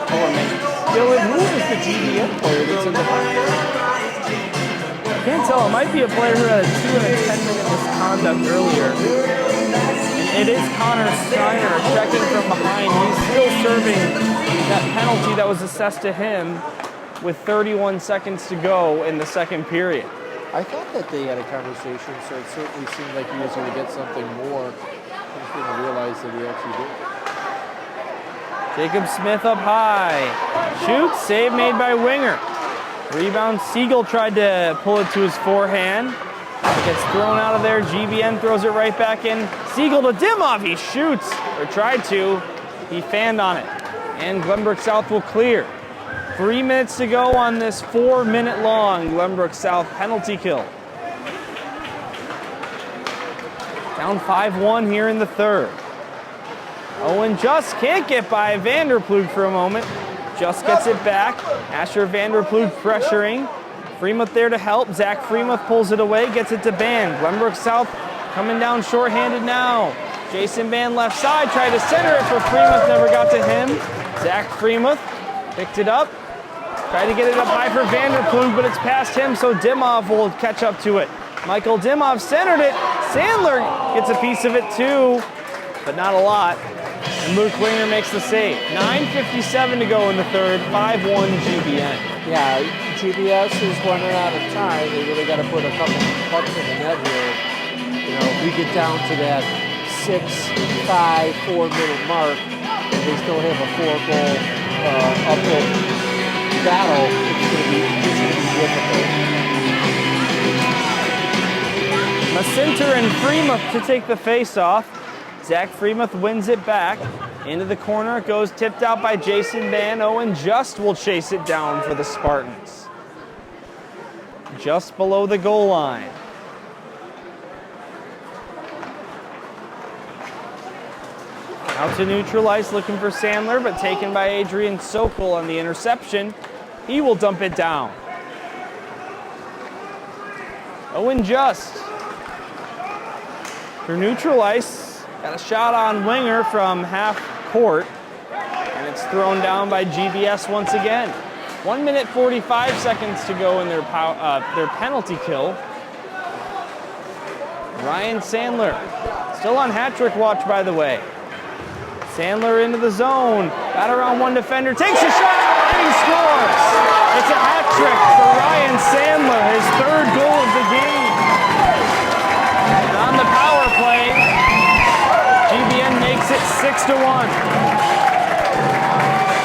4 minutes. Dylan, who is the GBN player that's in the box? I can't tell. It might be a player who had a 2 and a 10-minute misconduct earlier. It is Connor Steiner checking from behind. He's still serving that penalty that was assessed to him with 31 seconds to go in the second period. I thought that they had a conversation, so it certainly seemed like he was going to get something more. I just didn't realize that he actually did. Jacob Smith up high. Shoots, save made by Winger. Rebound, Siegel tried to pull it to his forehand. It gets thrown out of there. GBN throws it right back in. Siegel to Dimov. He shoots, or tried to. He fanned on it. And Glenbrook South will clear. 3 minutes to go on this 4-minute long Glenbrook South penalty kill. Down 5-1 here in the third. Owen Just can't get by Vanderplug for a moment. Just gets it back. Asher Vanderplug pressuring. Freemuth there to help. Zach Freemuth pulls it away, gets it to Band. Glenbrook South coming down shorthanded now. Jason Band left side, tried to center it for Freemuth, never got to him. Zach Freemuth picked it up. Tried to get it up high for Vanderplug, but it's past him, so Dimov will catch up to it. Michael Dimov centered it. Sandler gets a piece of it too, but not a lot. And Luke Winger makes the save. 9:57 to go in the third, 5-1 GBN. Yeah, GBS is running out of time. They really got to put a couple bucks in the net here. You know, if we get down to that 6-5, 4-minute mark, and they still have a 4-goal uphill battle, it's going to be difficult. Macinter and Freemuth to take the face-off. Zach Freemuth wins it back. Into the corner, it goes tipped out by Jason Van. Owen Just will chase it down for the Spartans. Just below the goal line. Out to neutral ice, looking for Sandler, but taken by Adrian Sokol on the interception. He will dump it down. Owen Just. For neutral ice, Got a shot on winger from half court, and it's thrown down by GBS once again. 1 minute 45 seconds to go in their penalty kill. Ryan Sandler, still on hat trick watch, by the way. Sandler into the zone, got around one defender, takes a shot, and he scores! It's a hat trick for Ryan Sandler, his third goal of the game. And on the power play, GBN makes it 6-1.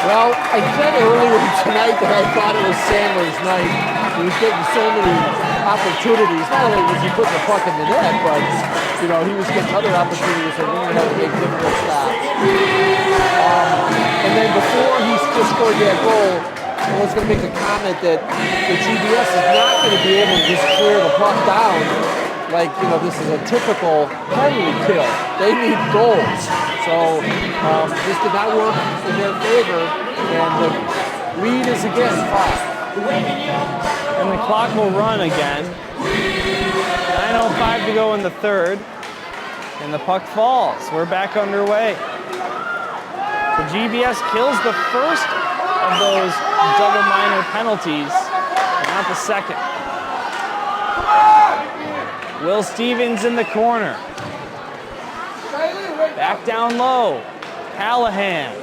Well, I said earlier tonight that I thought it was Sandler's night. He was getting so many opportunities. Not only was he putting the puck in the net, but you know, he was getting other opportunities and he had to make difficult stops. And then before he just scored that goal, I was going to make a comment that the GBS is not going to be able to just clear the puck down like, you know, this is a typical penalty kill. They need goals. So this did not work in their favor, and the lead is again 5. And the clock will run again. 9:05 to go in the third, and the puck falls. We're back underway. So GBS kills the first of those double minor penalties, but not the second. Will Stevens in the corner. Back down low. Callahan.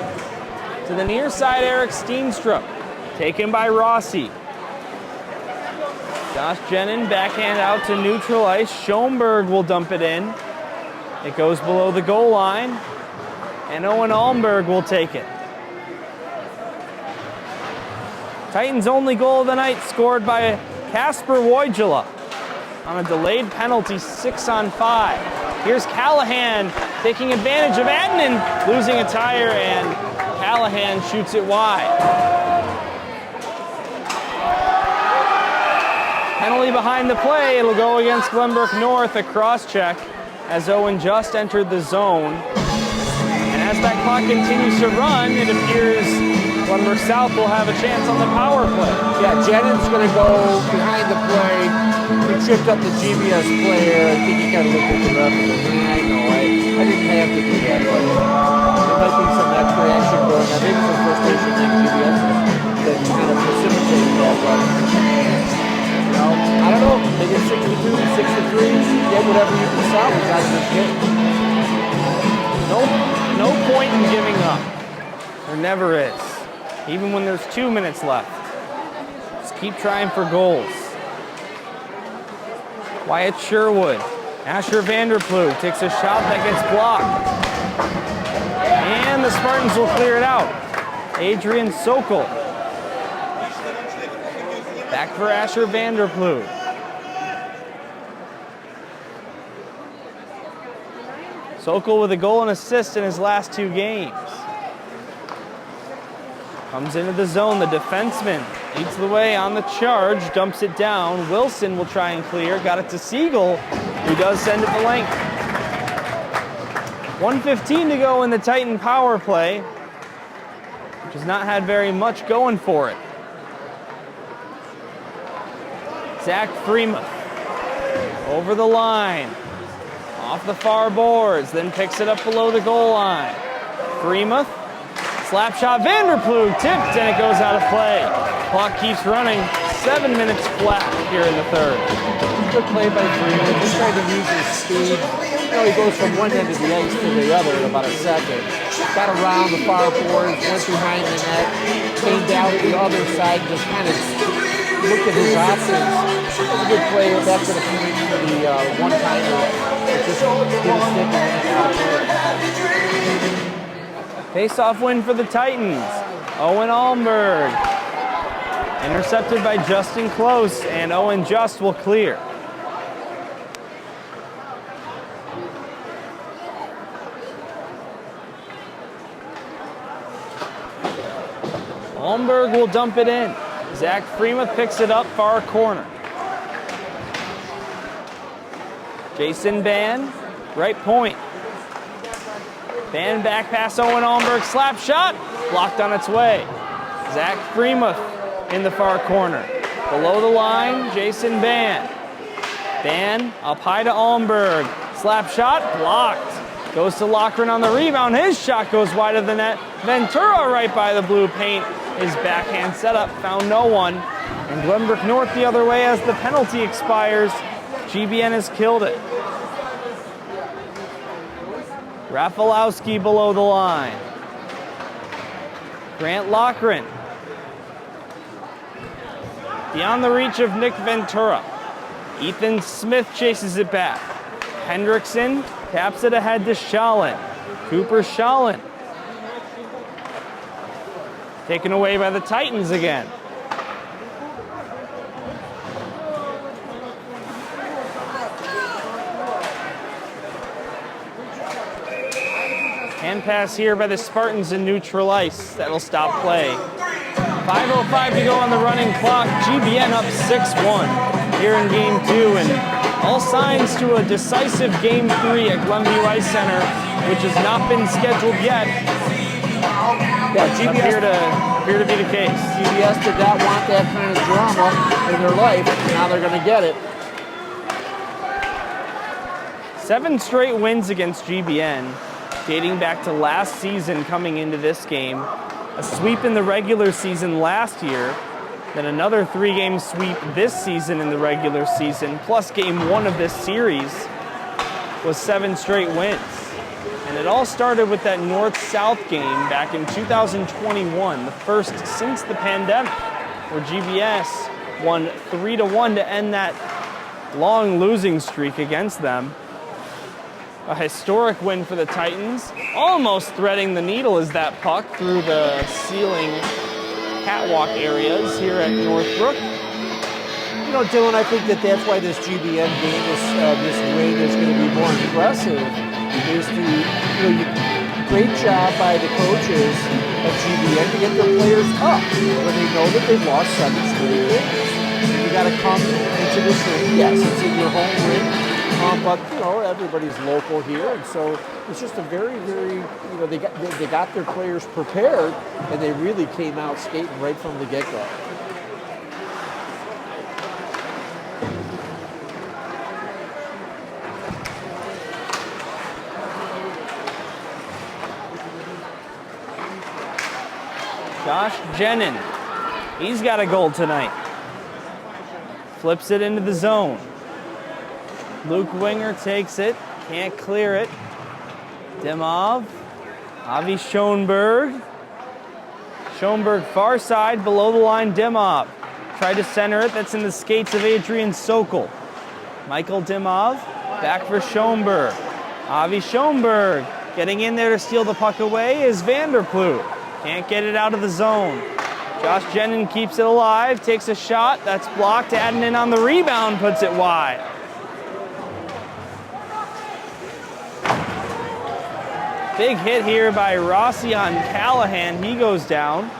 To the near side, Eric Steenstrup. Taken by Rossi. Josh Jenin backhand out to neutral ice. Schoenberg will dump it in. It goes below the goal line. And Owen Almberg will take it. Titans' only goal of the night scored by Kasper Wojcila on a delayed penalty, 6-on-5. Here's Callahan taking advantage of Adnan losing a tire, and Callahan shoots it wide. Penalty behind the play. It'll go against Glenbrook North, a cross-check as Owen just entered the zone. And as that clock continues to run, it appears Glenbrook South will have a chance on the power play. Yeah, Jennings going to go behind the play. He tripped up the GBS player. I think he kind of looked at the ref and said, I know, I didn't have to do that, but there might be some extra action going on. Maybe some frustration like GBS that kind of precipitated that, but you know, I don't know. Maybe 6-2, 6-3, get whatever you can salvage out of this game. No point in giving up. There never is. Even when there's 2 minutes left. Just keep trying for goals. Wyatt Sherwood. Asher Vanderploeg takes a shot that gets blocked. And the Spartans will clear it out. Adrian Sokol. Back for Asher Vanderploeg. Sokol with a goal and assist in his last 2 games. Comes into the zone, the defenseman leads the way on the charge, dumps it down. Wilson will try and clear, got it to Siegel, who does send it the length. 1:15 to go in the Titan power play, which has not had very much going for it. Zach Freemuth over the line, off the far boards, then picks it up below the goal line. Freemuth. Slap shot, Vanderploeg tipped, and it goes out of play. Clock keeps running, 7 minutes flat here in the third. Good play by Freeman, just trying to use his speed. You know, he goes from one end of the ice to the other in about a second. Got around the far boards, went behind the net, came down to the other side, just kind of looked at his options. It was a good play, that's going to finish for the one-timer. Just get a stick and then out of play. Face-off win for the Titans. Owen Almberg. Intercepted by Justin Close, and Owen Just will clear. Almberg will dump it in. Zach Freemuth picks it up, far corner. Jason Ban, right point. Ban back pass, Owen Almberg, slap shot, blocked on its way. Zach Freemuth in the far corner. Below the line, Jason Ban. Ban up high to Almberg, slap shot, blocked. Goes to Loughran on the rebound. His shot goes wide of the net. Ventura right by the blue paint. His backhand setup found no one. And Glenbrook North the other way as the penalty expires. GBN has killed it. Rafalowski below the line. Grant Loughran. Beyond the reach of Nick Ventura. Ethan Smith chases it back. Hendrickson taps it ahead to Shallon. Cooper Shallon. Taken away by the Titans again. Hand pass here by the Spartans in neutral ice. That'll stop play. 5:05 to go on the running clock. GBN up 6-1 here in game 2, and all signs to a decisive game 3 at Glenview Ice Center, which has not been scheduled yet. Yeah, GBS appear to be the case. GBS did not want that kind of drama in their life. Now they're going to get it. 7 straight wins against GBN, dating back to last season coming into this game. A sweep in the regular season last year, then another 3-game sweep this season in the regular season, plus game 1 of this series was 7 straight wins. And it all started with that North-South game back in 2021, the first since the pandemic, where GBS won 3-1 to end that long losing streak against them. A historic win for the Titans, almost threading the needle as that puck through the ceiling catwalk areas here at Northbrook. You know, Dylan, I think that's why this GBN game, this win is going to be more impressive. Is great job by the coaches at GBN to get their players up when they know that they've lost 7 straight games. You got to come into this ring. Yes, it's in your home ring. But everybody's local here, and so it's just a very, very, they got their players prepared, and they really came out skating right from the get-go. Josh Jenin, he's got a goal tonight. Flips it into the zone. Luke Winger takes it, can't clear it. Dimov, Avi Schoenberg. Schoenberg far side, below the line, Dimov. Tried to center it, that's in the skates of Adrian Sokol. Michael Dimov, back for Schoenberg. Avi Schoenberg, getting in there to steal the puck away is Vanderploot. Can't get it out of the zone. Josh Jenin keeps it alive, takes a shot, that's blocked. Adnan on the rebound, puts it wide. Big hit here by Rossi on Callahan. He goes down.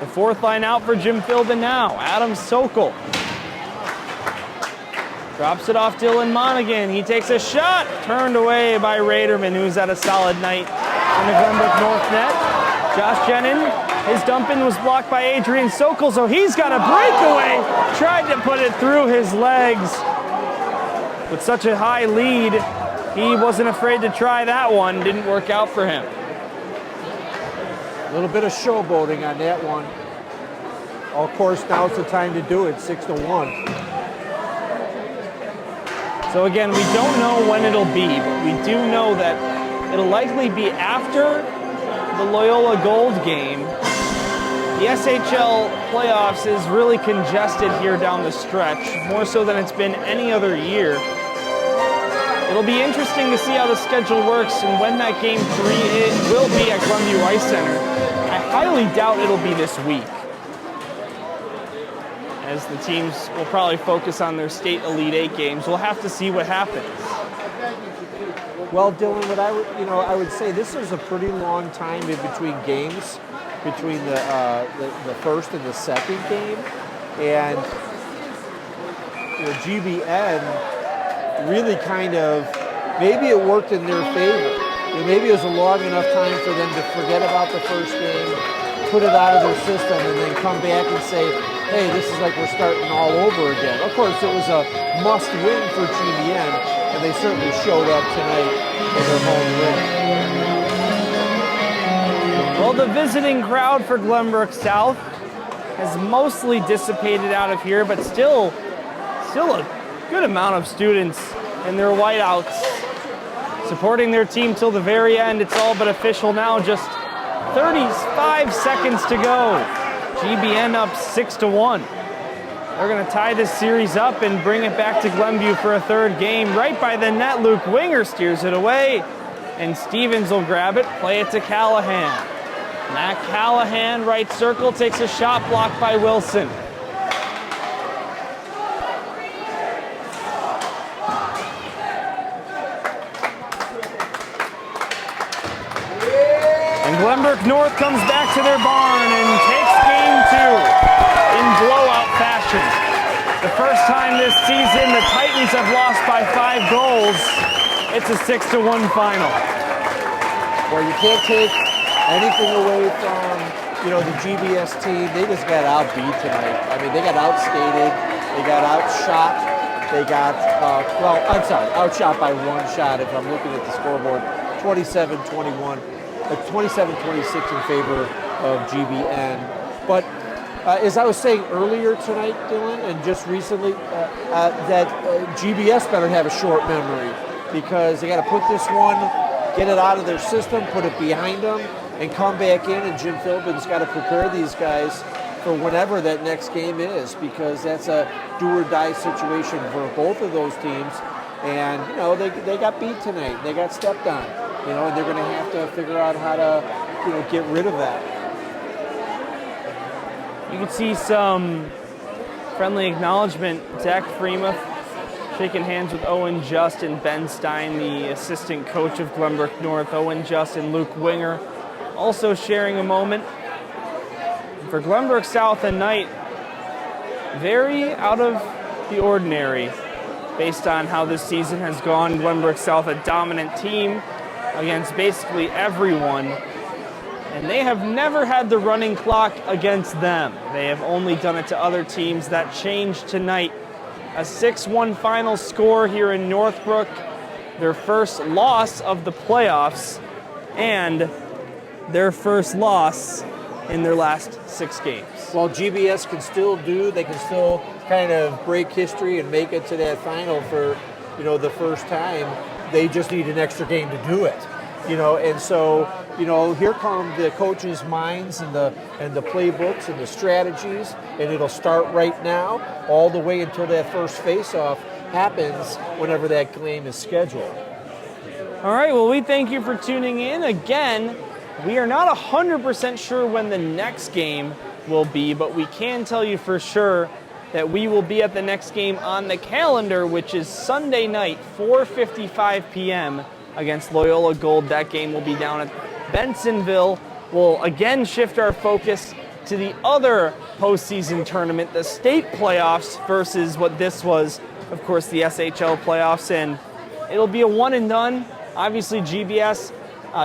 The 4th line out for Jim Philbin now. Adam Sokol. Drops it off Dylan Monaghan. He takes a shot. Turned away by Raderman, who's had a solid night in the Glenbrook North net. Josh Jenin, his dump in was blocked by Adrian Sokol, so he's got a breakaway. Tried to put it through his legs. With such a high lead, he wasn't afraid to try that one. Didn't work out for him. A little bit of showboating on that one. Of course, now's the time to do it, 6-1. So again, we don't know when it'll be, but we do know that it'll likely be after the Loyola Gold game. The SHL playoffs is really congested here down the stretch, more so than it's been any other year. It'll be interesting to see how the schedule works and when that game 3 will be at Glenview Ice Center. I highly doubt it'll be this week, as the teams will probably focus on their state Elite 8 games. We'll have to see what happens. Well, Dylan, what I would say this is a pretty long time in between games, between the first and the second game, and GBN really kind of, maybe it worked in their favor. Maybe it was a long enough time for them to forget about the first game, put it out of their system and then come back and say, hey, this is like we're starting all over again. Of course, it was a must-win for GBN, and they certainly showed up tonight for their home win. Well, the visiting crowd for Glenbrook South has mostly dissipated out of here, but still a good amount of students in their whiteouts supporting their team till the very end. It's all but official now, just 35 seconds to go. GBN up 6-1. They're going to tie this series up and bring it back to Glenview for a third game. Right by the net, Luke Winger steers it away, and Stevens will grab it, play it to Callahan. Matt Callahan, right circle, takes a shot blocked by Wilson. And Glenbrook North comes back to their barn and takes game 2 in blowout fashion. The first time this season the Titans have lost by 5 goals. It's a 6-1 final. Well, you can't take anything away from, the GBS team. They just got outbeat tonight. I mean, they got outskated, they got outshot, they got, outshot by 1 shot if I'm looking at the scoreboard, 27-21, 27-26 in favor of GBN. But as I was saying earlier tonight, Dylan, and just recently, that GBS better have a short memory because they got to put this one, get it out of their system, put it behind them, and come back in, and Jim Philbin's got to prepare these guys for whenever that next game is, because that's a do-or-die situation for both of those teams. And, they got beat tonight. They got stepped on, and they're going to have to figure out how to, get rid of that. You can see some friendly acknowledgement. Zach Freemuth shaking hands with Owen Just and Ben Stein, the assistant coach of Glenbrook North. Owen Just and Luke Winger also sharing a moment. For Glenbrook South tonight, very out of the ordinary based on how this season has gone. Glenbrook South, a dominant team against basically everyone, and they have never had the running clock against them. They have only done it to other teams. That changed tonight. A 6-1 final score here in Northbrook, their first loss of the playoffs, and their first loss in their last 6 games. Well, GBS can still they can still kind of break history and make it to that final for, the first time. They just need an extra game to do it, and so, here come the coaches' minds and the playbooks and the strategies, and it'll start right now all the way until that first face-off happens whenever that game is scheduled. All right, well, we thank you for tuning in. Again, we are not 100% sure when the next game will be, but we can tell you for sure that we will be at the next game on the calendar, which is Sunday night, 4:55 p.m. against Loyola Gold. That game will be down at Bensonville. We'll again shift our focus to the other postseason tournament, the state playoffs, versus what this was, of course, the SHL playoffs, and it'll be a one and done. Obviously, GBS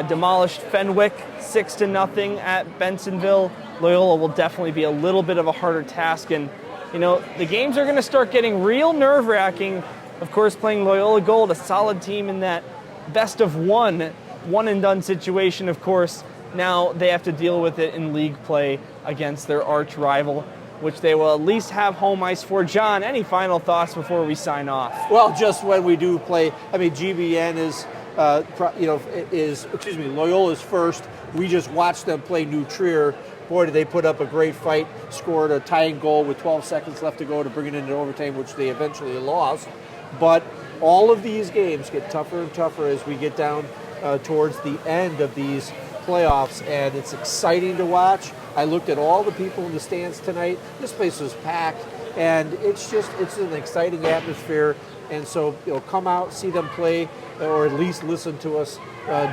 demolished Fenwick 6-0 at Bensonville. Loyola will definitely be a little bit of a harder task, and the games are going to start getting real nerve-wracking. Of course, playing Loyola Gold, a solid team in that best of one and done situation. Of course, now they have to deal with it in league play against their arch rival, which they will at least have home ice for. John, any final thoughts before we sign off? Well, just when we do play, GBN Loyola's first. We just watched them play New Trier. Boy, did they put up a great fight, scored a tying goal with 12 seconds left to go to bring it into overtime, which they eventually lost. But all of these games get tougher and tougher as we get down towards the end of these playoffs, and it's exciting to watch. I looked at all the people in the stands tonight. This place was packed, and it's an exciting atmosphere. And so, come out, see them play, or at least listen to us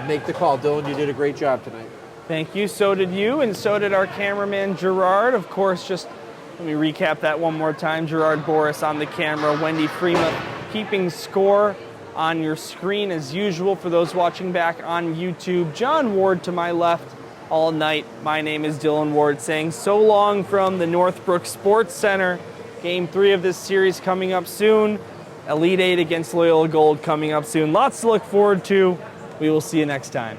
make the call. Dylan, you did a great job tonight. Thank you. So did you, and so did our cameraman, Gerard. Of course, just let me recap that one more time. Gerard Boris on the camera, Wendy Freeman keeping score on your screen as usual for those watching back on YouTube. John Ward to my left, all night. My name is Dylan Ward saying so long from the Northbrook Sports Center. Game 3 of this series coming up soon. Elite 8 against Loyola Gold coming up soon. Lots to look forward to. We will see you next time.